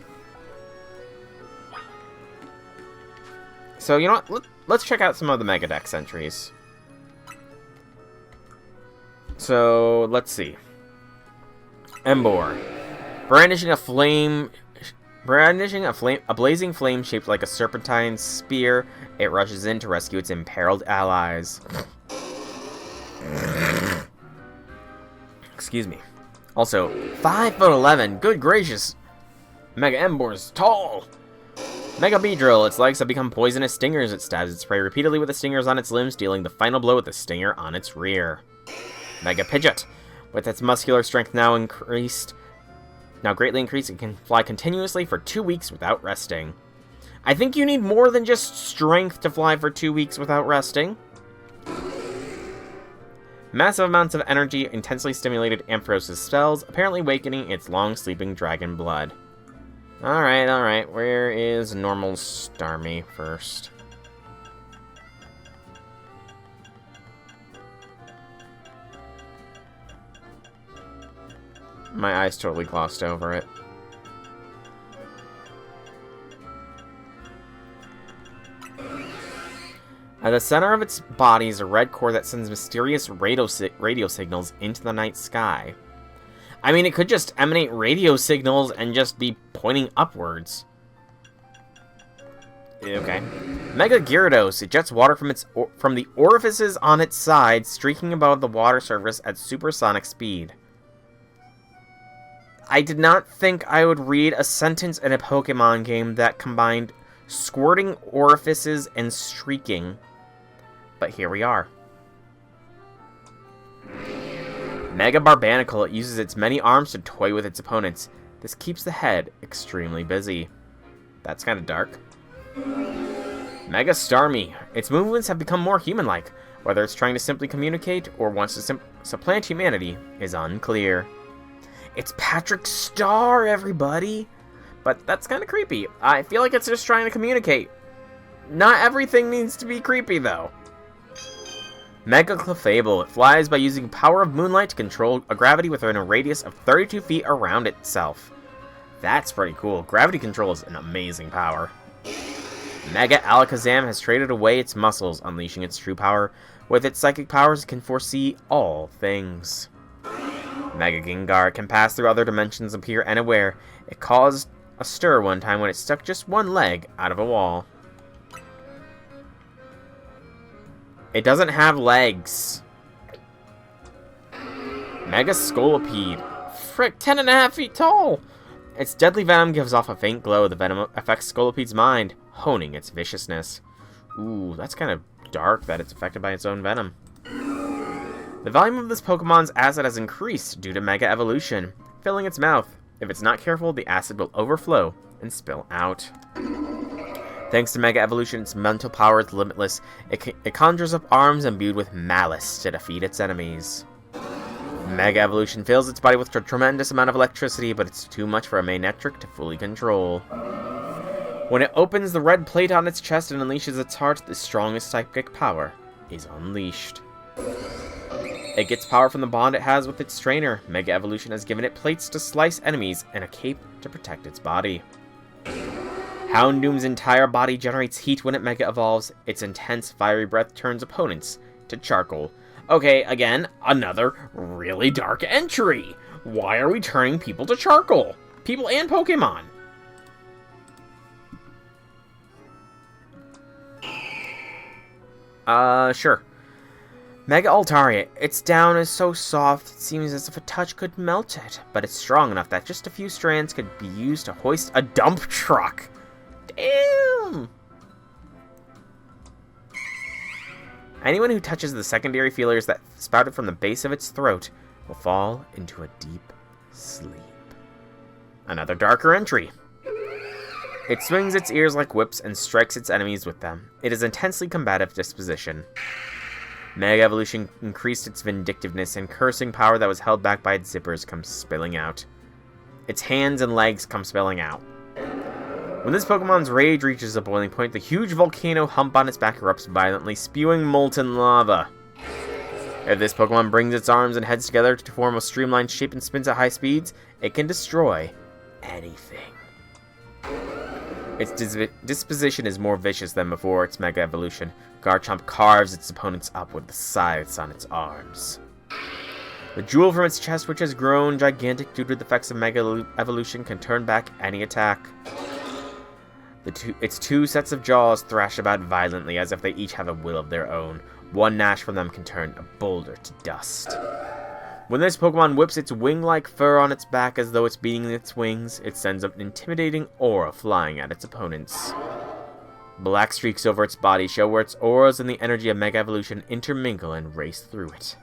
So, you know what? Let's check out some of the Mega Dex entries. So, let's see. Embor. Brandishing a blazing flame shaped like a serpentine spear, it rushes in to rescue its imperiled allies. Excuse me. Also, 5'11", good gracious! Mega Embor's tall! Mega Beedrill, its legs have become poisonous stingers. It stabs its prey repeatedly with the stingers on its limbs, dealing the final blow with the stinger on its rear. Mega Pidgeot, with its muscular strength now greatly increased, it can fly continuously for 2 weeks without resting. I think you need more than just strength to fly for 2 weeks without resting. Massive amounts of energy intensely stimulated Ampharos' spells, apparently awakening its long-sleeping dragon blood. Alright. Where is normal Starmie first? My eyes totally glossed over it. At the center of its body is a red core that sends mysterious radio signals into the night sky. I mean, it could just emanate radio signals and just be pointing upwards. Okay. Mega Gyarados. It jets water from the orifices on its side, streaking above the water surface at supersonic speed. I did not think I would read a sentence in a Pokemon game that combined squirting orifices and streaking. But here we are. Mega Barbanacle. It uses its many arms to toy with its opponents. This keeps the head extremely busy. That's kind of dark. Mega Starmie. Its movements have become more human-like. Whether it's trying to simply communicate or wants to supplant humanity is unclear. It's Patrick Star, everybody! But that's kind of creepy. I feel like it's just trying to communicate. Not everything needs to be creepy, though. Mega Clefable. It flies by using power of moonlight to control a gravity within a radius of 32 feet around itself. That's pretty cool. Gravity control is an amazing power. Mega Alakazam has traded away its muscles, unleashing its true power. With its psychic powers, it can foresee all things. Mega Gengar can pass through other dimensions, appear anywhere. It caused a stir one time when it stuck just one leg out of a wall. It doesn't have legs. Mega Scolipede. Frick, 10.5 feet tall! Its deadly venom gives off a faint glow. The venom affects Scolipede's mind, honing its viciousness. Ooh, that's kind of dark that it's affected by its own venom. The volume of this Pokemon's acid has increased due to Mega Evolution, filling its mouth. If it's not careful, the acid will overflow and spill out. Thanks to Mega Evolution, its mental power is limitless. It conjures up arms imbued with malice to defeat its enemies. Mega Evolution fills its body with a tremendous amount of electricity, but it's too much for a Manectric to fully control. When it opens the red plate on its chest and unleashes its heart, the strongest psychic power is unleashed. It gets power from the bond it has with its trainer. Mega Evolution has given it plates to slice enemies and a cape to protect its body. Houndoom's entire body generates heat when it Mega Evolves. Its intense fiery breath turns opponents to charcoal. Okay, again, another really dark entry. Why are we turning people to charcoal? People and Pokemon. Sure. Mega Altaria. Its down is so soft, it seems as if a touch could melt it. But it's strong enough that just a few strands could be used to hoist a dump truck. Damn! Anyone who touches the secondary feelers that spouted from the base of its throat will fall into a deep sleep. Another darker entry. It swings its ears like whips and strikes its enemies with them. It is intensely combative disposition. Mega Evolution increased its vindictiveness, and cursing power that was held back by its zippers comes spilling out. Its hands and legs come spilling out. When this Pokemon's rage reaches a boiling point, the huge volcano hump on its back erupts violently, spewing molten lava. If this Pokemon brings its arms and heads together to form a streamlined shape and spins at high speeds, it can destroy anything. Its disposition is more vicious than before its Mega Evolution. Garchomp carves its opponents up with the scythes on its arms. The jewel from its chest, which has grown gigantic due to the effects of Mega Evolution, can turn back any attack. Its two sets of jaws thrash about violently as if they each have a will of their own. One gnash from them can turn a boulder to dust. When this Pokemon whips its wing-like fur on its back as though it's beating its wings, it sends up an intimidating aura flying at its opponents. Black streaks over its body show where its auras and the energy of Mega Evolution intermingle and race through it.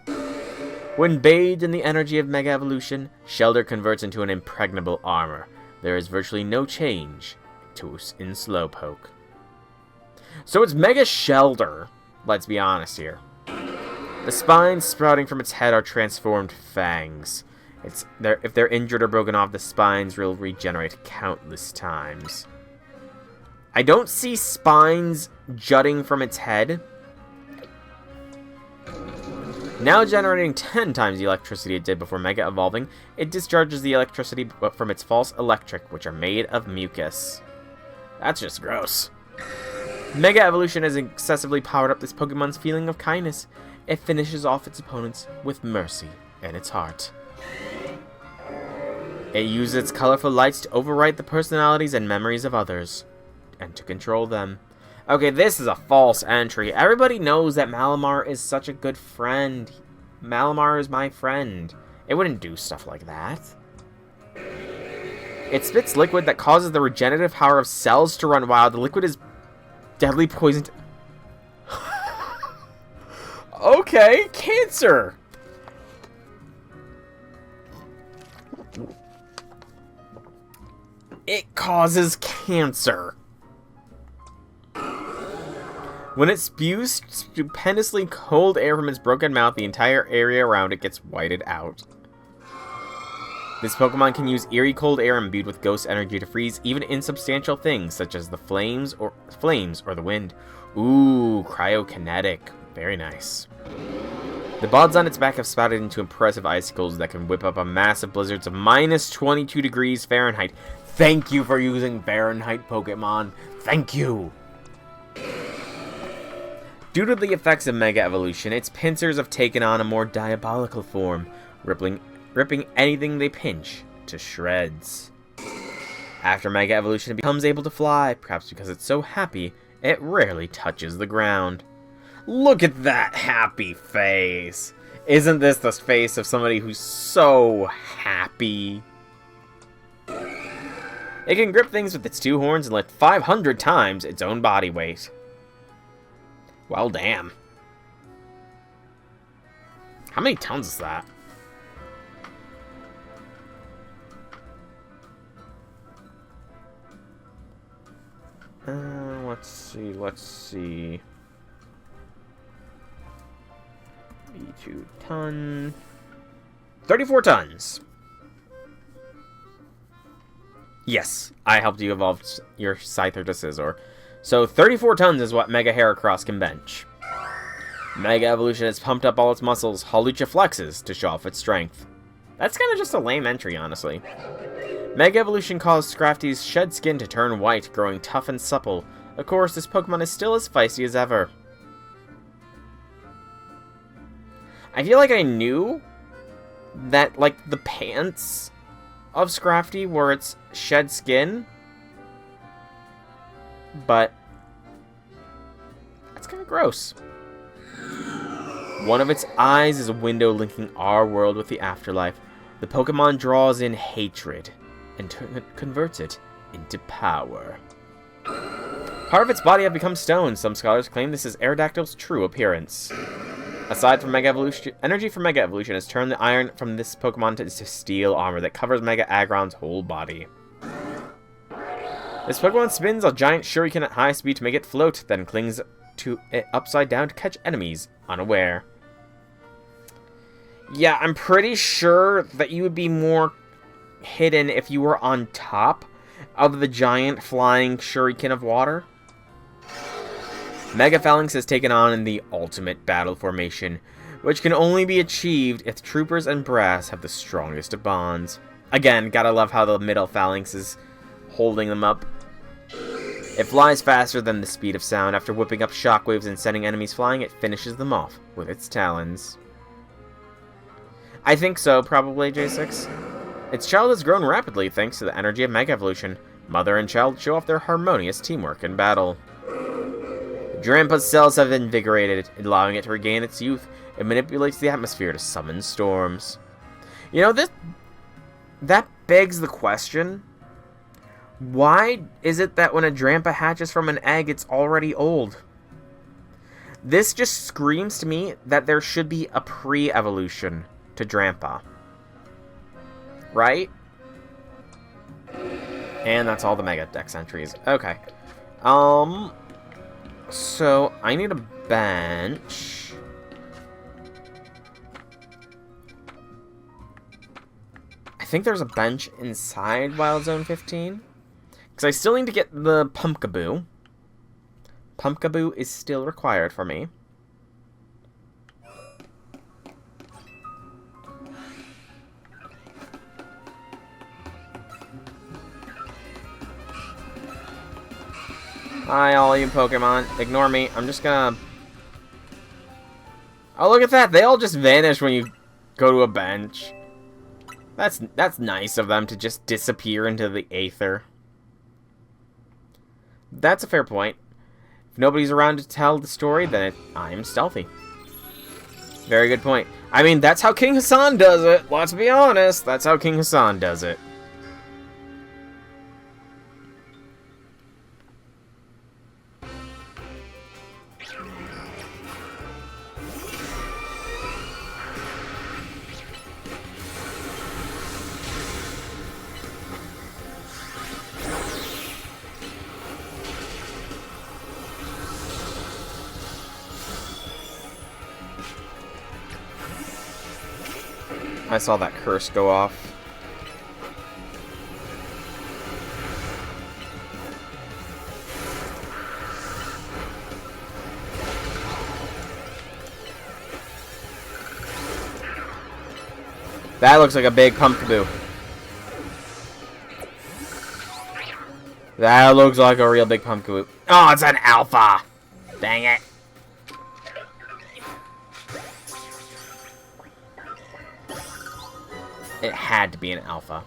When bathed in the energy of Mega Evolution, Shelter converts into an impregnable armor. There is virtually no change in Slowpoke. So it's Mega Shelter, let's be honest here. The spines sprouting from its head are transformed fangs. If they're injured or broken off, the spines will regenerate countless times. I don't see spines jutting from its head. Now generating 10 times the electricity it did before Mega Evolving, it discharges the electricity from its false electric, which are made of mucus. That's just gross. Mega Evolution has excessively powered up this Pokemon's feeling of kindness. It finishes off its opponents with mercy in its heart. It uses its colorful lights to overwrite the personalities and memories of others, and to control them. Okay, this is a false entry. Everybody knows that Malamar is such a good friend. Malamar is my friend. It wouldn't do stuff like that. It spits liquid that causes the regenerative power of cells to run wild. The liquid is deadly poison. Okay, cancer. It causes cancer. When it spews stupendously cold air from its broken mouth, the entire area around it gets whited out. This Pokemon can use eerie cold air imbued with ghost energy to freeze even insubstantial things, such as the flames or the wind. Ooh, cryokinetic. Very nice. The buds on its back have spouted into impressive icicles that can whip up a massive blizzards of minus 22 degrees Fahrenheit. Thank you for using Fahrenheit, Pokemon. Thank you. Due to the effects of Mega Evolution, its pincers have taken on a more diabolical form, ripping anything they pinch to shreds. After Mega Evolution, it becomes able to fly, perhaps because it's so happy, it rarely touches the ground. Look at that happy face! Isn't this the face of somebody who's so happy? It can grip things with its two horns and lift 500 times its own body weight. Well, damn. How many tons is that? Let's see. B2 ton. 34 tons. Yes, I helped you evolve your Scyther to Scizor. So 34 tons is what Mega Heracross can bench. Mega Evolution has pumped up all its muscles. Hawlucha flexes to show off its strength. That's kind of just a lame entry, honestly. Mega Evolution caused Scrafty's shed skin to turn white, growing tough and supple. Of course, this Pokemon is still as feisty as ever. I feel like I knew that, like, the pants of Scrafty were its shed skin, but that's kind of gross. One of its eyes is a window linking our world with the afterlife. The Pokemon draws in hatred and converts it into power. Part of its body have become stone. Some scholars claim this is Aerodactyl's true appearance. Aside from Mega Evolution, energy from Mega Evolution has turned the iron from this Pokemon to steel armor that covers Mega Aggron's whole body. This Pokemon spins a giant shuriken at high speed to make it float, then clings to it upside down to catch enemies unaware. Yeah, I'm pretty sure that you would be more hidden if you were on top of the giant flying shuriken of water. Mega Phalanx has taken on in the ultimate battle formation, which can only be achieved if Troopers and Brass have the strongest of bonds. Again, gotta love how the middle Phalanx is holding them up. It flies faster than the speed of sound. After whipping up shockwaves and sending enemies flying, it finishes them off with its talons. I think so, probably, J6. Its child has grown rapidly thanks to the energy of Mega Evolution. Mother and child show off their harmonious teamwork in battle. Drampa's cells have invigorated, allowing it to regain its youth. It manipulates the atmosphere to summon storms. You know, that begs the question. Why is it that when a Drampa hatches from an egg, it's already old? This just screams to me that there should be a pre-evolution to Drampa. Right? And that's all the Mega Dex entries. Okay. So, I need a bench. I think there's a bench inside Wild Zone 15. Because I still need to get the Pumpkaboo. Pumpkaboo is still required for me. Hi, all you Pokemon. Ignore me. I'm just gonna... Oh, look at that. They all just vanish when you go to a bench. That's nice of them to just disappear into the aether. That's a fair point. If nobody's around to tell the story, then I'm stealthy. Very good point. I mean, that's how King Hassan does it. Let's be honest. That's how King Hassan does it. I saw that curse go off. That looks like a big Pumpkaboo. That looks like a real big Pumpkaboo. Oh, it's an alpha! Dang it. It had to be an alpha.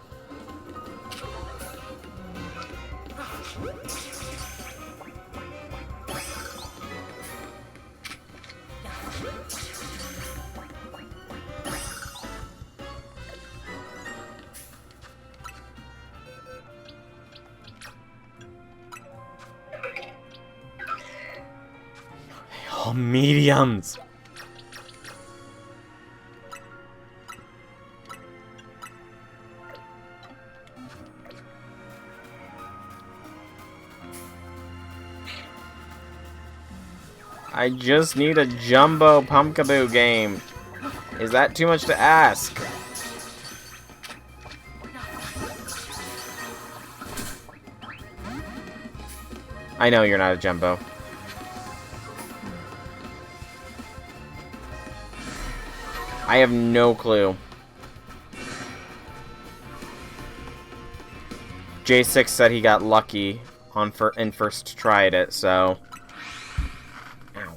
Oh, mediums. I just need a Jumbo Pumpkaboo game. Is that too much to ask? I know you're not a Jumbo. I have no clue. J6 said he got lucky on in first try at it, so... Ow.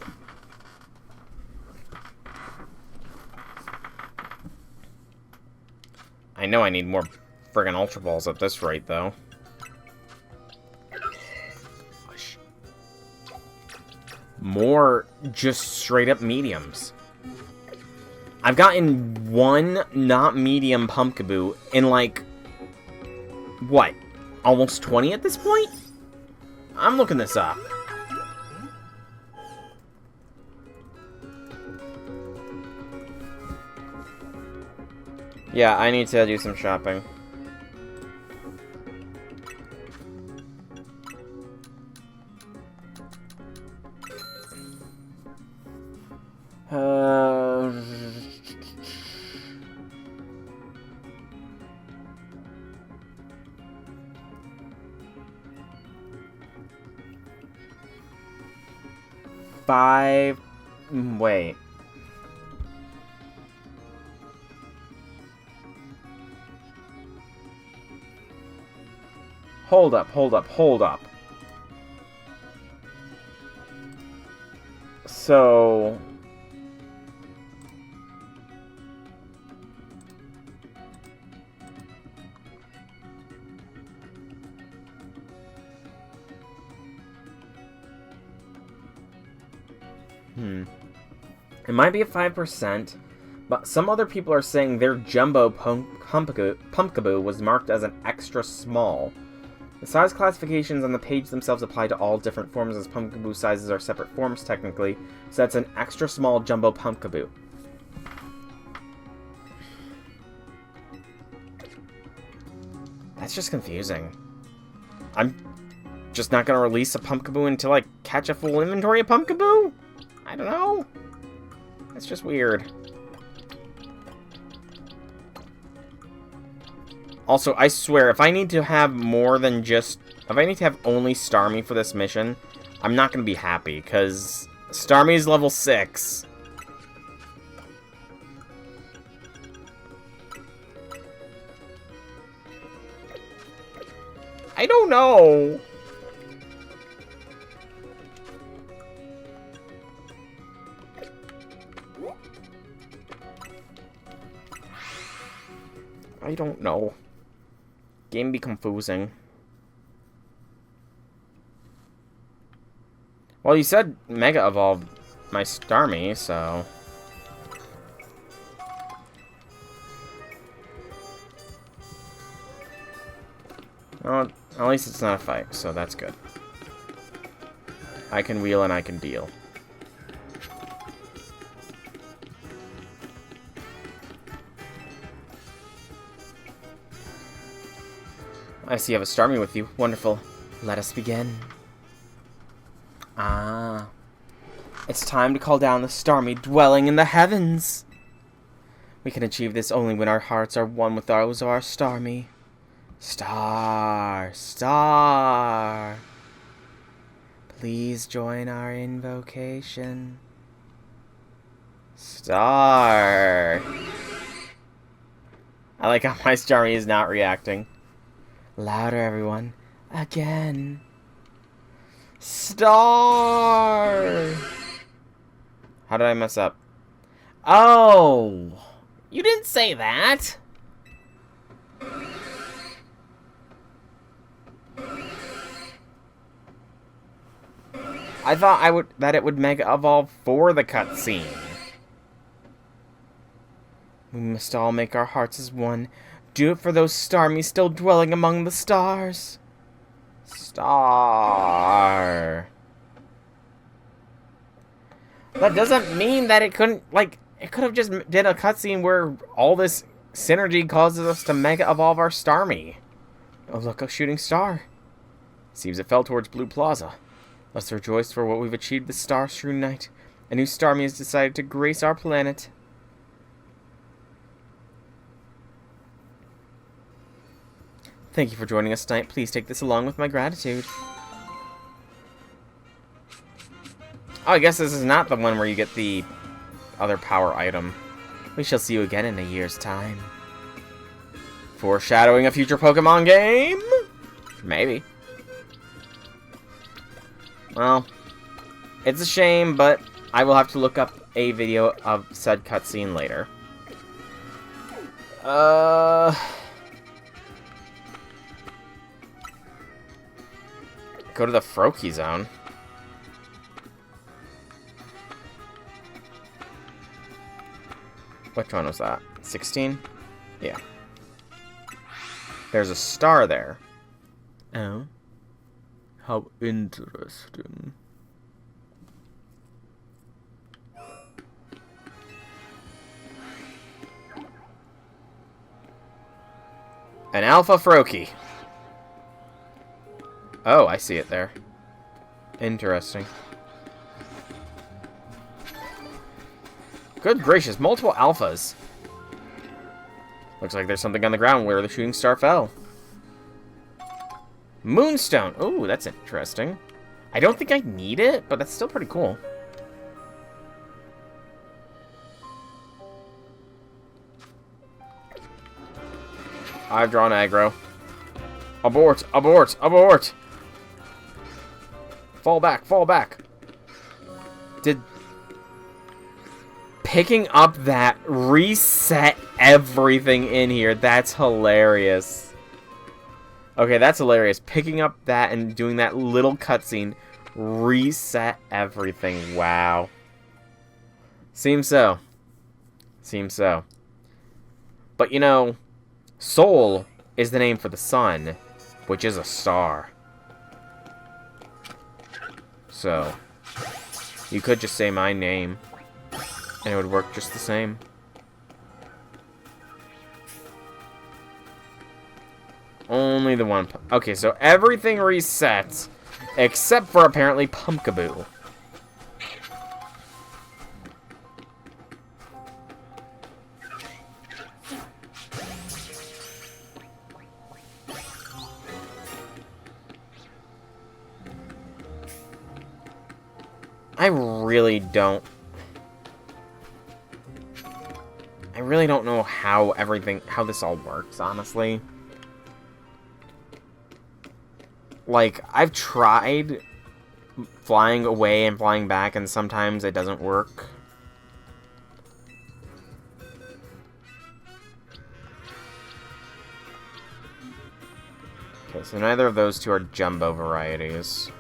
I know I need more friggin' Ultra Balls at this rate, though. More just straight up mediums. I've gotten one not medium Pumpkaboo in like, what, almost 20 at this point? I'm looking this up. Yeah, I need to do some shopping. Wait. Hold up. So... It might be at 5%, but some other people are saying their Jumbo Pumpkaboo was marked as an extra small. The size classifications on the page themselves apply to all different forms, as Pumpkaboo sizes are separate forms technically, so that's an extra small Jumbo Pumpkaboo. That's just confusing. I'm just not going to release a Pumpkaboo until I catch a full inventory of Pumpkaboo? I don't know. That's just weird. Also, I swear, if I need to have more than just... If I need to have only Starmie for this mission, I'm not going to be happy, because Starmie's level 6. I don't know. I don't know. Game be confusing. Well, you said Mega Evolved my Starmie, so... Well, at least it's not a fight, so that's good. I can wheel and I can deal. I see you have a Starmie with you. Wonderful. Let us begin. Ah. It's time to call down the Starmie dwelling in the heavens. We can achieve this only when our hearts are one with those of our Starmie. Star. Please join our invocation. Star. I like how my Starmie is not reacting. Louder, everyone. Again. Star! How did I mess up? Oh! You didn't say that! I thought that it would Mega Evolve for the cutscene. We must all make our hearts as one. Do it for those Starmies still dwelling among the stars. Star. That doesn't mean that it couldn't, like, it could have just did a cutscene where all this synergy causes us to Mega Evolve our Starmie. Oh, look, a shooting star. Seems it fell towards Blue Plaza. Let's rejoice for what we've achieved this star-strewn night. A new star has decided to grace our planet. Thank you for joining us tonight. Please take this along with my gratitude. Oh, I guess this is not the one where you get the other power item. We shall see you again in a year's time. Foreshadowing a future Pokemon game? Maybe. Well, it's a shame, but I will have to look up a video of said cutscene later. Go to the Froakie zone. Which one was that? 16? Yeah. There's a star there. Oh. How interesting. An Alpha Froakie. Oh, I see it there. Interesting. Good gracious, multiple alphas. Looks like there's something on the ground where the shooting star fell. Moonstone. Ooh, that's interesting. I don't think I need it, but that's still pretty cool. I've drawn aggro. Abort! Abort! Abort! Fall back! Fall back! Did picking up that reset everything in here? That's hilarious. Okay, that's hilarious. Picking up that and doing that little cutscene reset everything. Wow. Seems so. Seems so. But you know, Sol is the name for the sun, which is a star. So, you could just say my name, and it would work just the same. Only the one. Okay, so everything resets, except for apparently Pumpkaboo. I really don't know how this all works, honestly. Like, I've tried flying away and flying back, and sometimes it doesn't work. Okay, so neither of those two are jumbo varieties.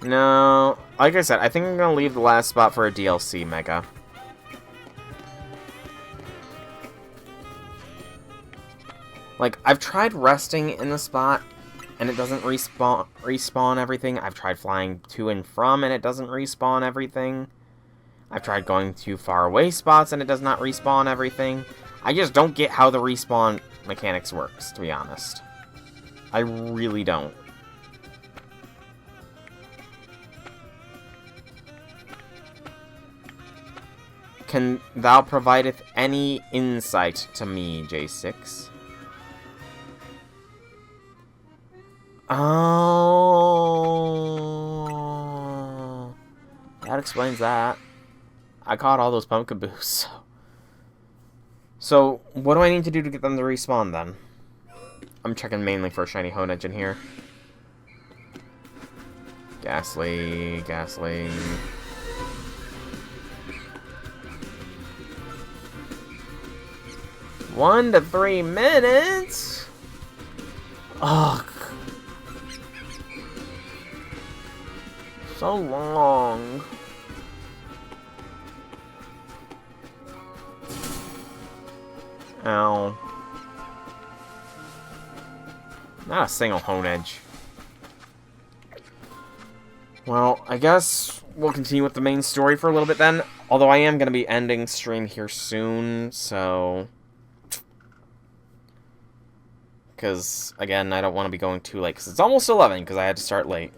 No, like I said, I think I'm gonna leave the last spot for a DLC Mega. Like, I've tried resting in the spot, and it doesn't respawn everything. I've tried flying to and from, and it doesn't respawn everything. I've tried going to far away spots, and it does not respawn everything. I just don't get how the respawn mechanics works, to be honest. I really don't. Can thou provideth any insight to me, J6? Oh, that explains that. I caught all those Pumpkaboos. So, what do I need to do to get them to respawn, then? I'm checking mainly for a shiny Honedge in here. Ghastly, Ghastly. One to 3 minutes? Ugh. So long. Ow. Not a single Honedge. Well, I guess we'll continue with the main story for a little bit then. Although I am going to be ending stream here soon, so... Because, again, I don't want to be going too late. Because it's almost 11, because I had to start late.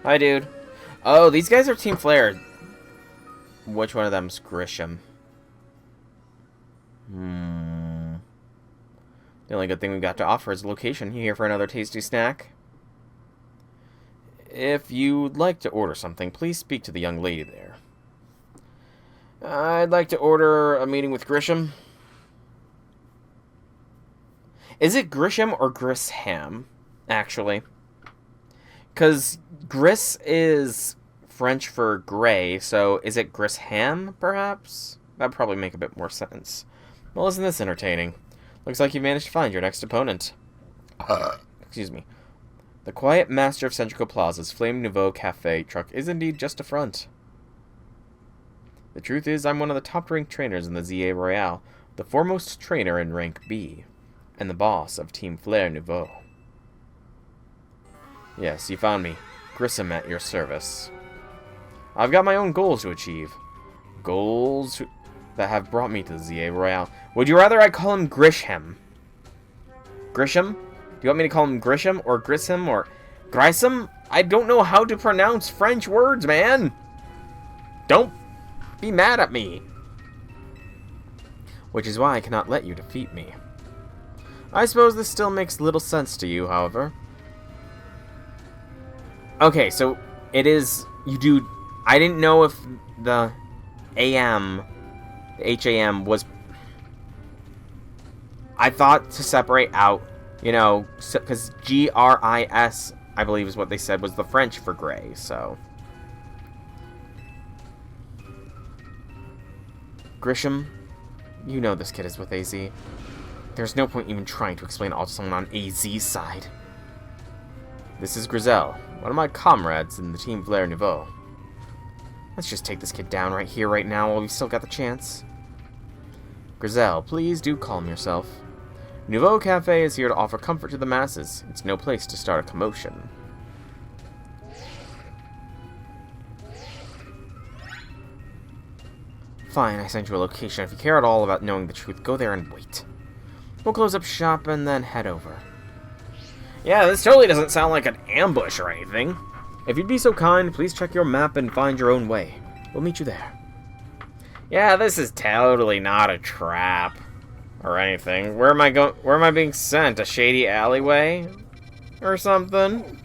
Hi, dude. Oh, these guys are Team Flare. Which one of them's Grisham? The only good thing we've got to offer is location. You here for another tasty snack? If you'd like to order something, please speak to the young lady there. I'd like to order a meeting with Grisham. Is it Grisham or Grisham, actually? Because Gris is French for gray, so is it Grisham, perhaps? That'd probably make a bit more sense. Well, isn't this entertaining? Looks like you managed to find your next opponent. Excuse me. The quiet master of Centrico Plaza's Flame Nouveau Cafe truck is indeed just a front. The truth is, I'm one of the top-ranked trainers in the ZA Royale, the foremost trainer in rank B, and the boss of Team Flare Nouveau. Yes, you found me. Grissom at your service. I've got my own goals to achieve. Goals that have brought me to the ZA Royale. Would you rather I call him Grisham? Grisham? Do you want me to call him Grisham or Grissom or Grissom? I don't know how to pronounce French words, man. Don't be mad at me. Which is why I cannot let you defeat me. I suppose this still makes little sense to you, however. Okay, so it is... You do... I didn't know if the AM... The HAM was... I thought to separate out, you know, because GRIS, I believe is what they said, was the French for gray, so... Grisham, you know this kid is with AZ. There's no point even trying to explain it all to someone on AZ's side. This is Grizel, one of my comrades in the Team Flare Nouveau. Let's just take this kid down right here, right now, while we've still got the chance. Grizel, please do calm yourself. Nouveau Cafe is here to offer comfort to the masses. It's no place to start a commotion. Fine, I sent you a location. If you care at all about knowing the truth, go there and wait. We'll close up shop and then head over. Yeah, this totally doesn't sound like an ambush or anything. If you'd be so kind, please check your map and find your own way. We'll meet you there. Yeah, this is totally not a trap or anything. Where am I going? Where am I being sent? A shady alleyway or something?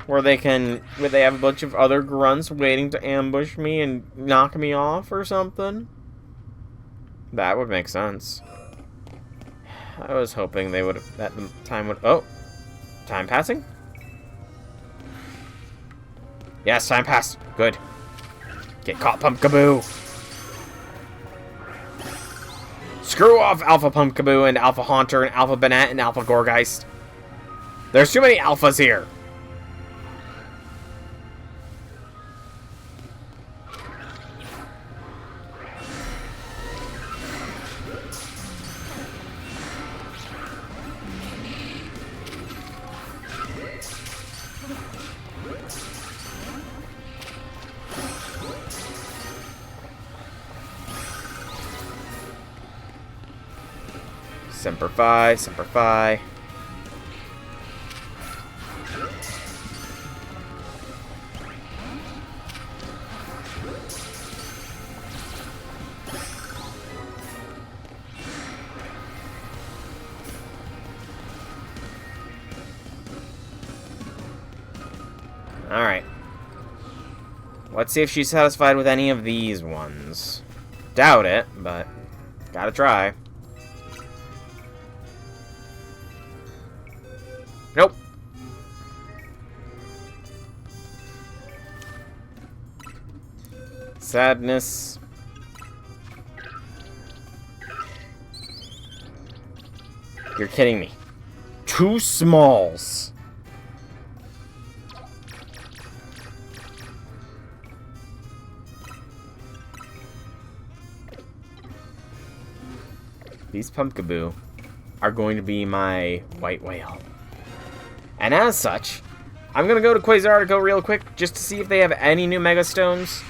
Where they have a bunch of other grunts waiting to ambush me and knock me off or something? That would make sense. I was hoping they would have, that the time would, oh, time passing? Yes, time passed. Good. Get caught, Pumpkaboo. Screw off, Alpha Pumpkaboo and Alpha Haunter and Alpha Banat and Alpha Gorgeist. There's too many alphas here. Semper Fi, Semper Fi. Alright. Let's see if she's satisfied with any of these ones. Doubt it, but gotta try. Nope. Sadness. You're kidding me. 2 smalls. These Pumpkaboo are going to be my white whale. And as such, I'm going to go to Quasartico real quick just to see if they have any new Mega Stones.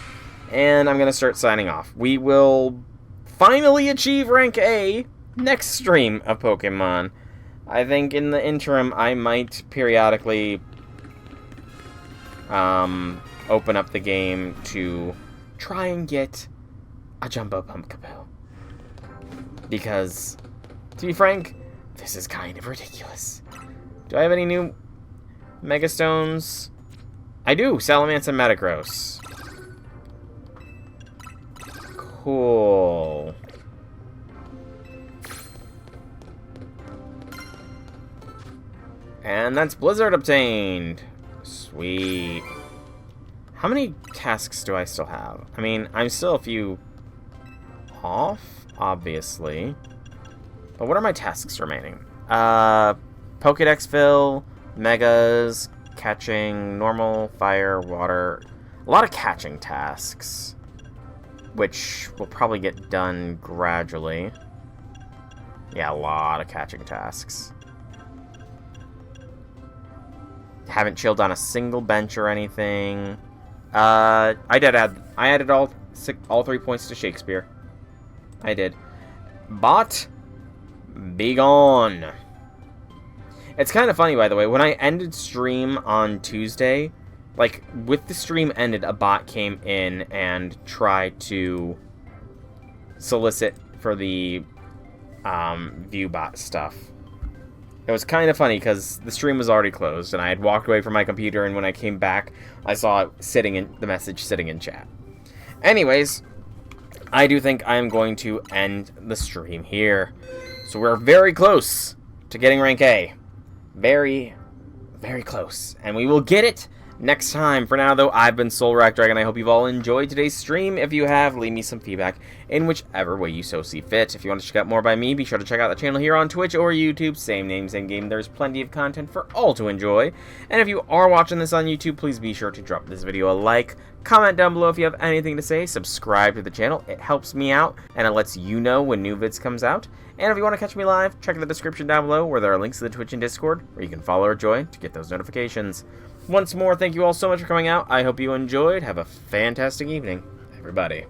And I'm going to start signing off. We will finally achieve rank A next stream of Pokemon. I think in the interim, I might periodically open up the game to try and get a Jumbo Pumpkaboo. Because, to be frank, this is kind of ridiculous. Do I have any new Mega Stones? I do! Salamence and Metagross. Cool. And that's Blizzard obtained. Sweet. How many tasks do I still have? I mean, I'm still a few off, obviously. But what are my tasks remaining? Pokedex fill, Megas, catching, normal, fire, water. A lot of catching tasks, which will probably get done gradually. Yeah, a lot of catching tasks. Haven't chilled on a single bench or anything. I added all 3 points to Shakespeare. I did. Bot, be gone. It's kind of funny, by the way. When I ended stream on Tuesday, like, with the stream ended, a bot came in and tried to solicit for the ViewBot stuff. It was kind of funny because the stream was already closed and I had walked away from my computer, and when I came back, I saw the message sitting in chat. Anyways, I do think I am going to end the stream here. So we're very close to getting rank A. Very, very close. And we will get it next time. For now, though, I've been Soulrack Dragon. I hope you've all enjoyed today's stream. If you have, leave me some feedback in whichever way you so see fit. If you want to check out more by me, be sure to check out the channel here on Twitch or YouTube. Same name, same game. There's plenty of content for all to enjoy. And if you are watching this on YouTube, please be sure to drop this video a like. Comment down below if you have anything to say. Subscribe to the channel. It helps me out, and it lets you know when new vids comes out. And if you want to catch me live, check the description down below where there are links to the Twitch and Discord, where you can follow or join to get those notifications. Once more, thank you all so much for coming out. I hope you enjoyed. Have a fantastic evening, everybody.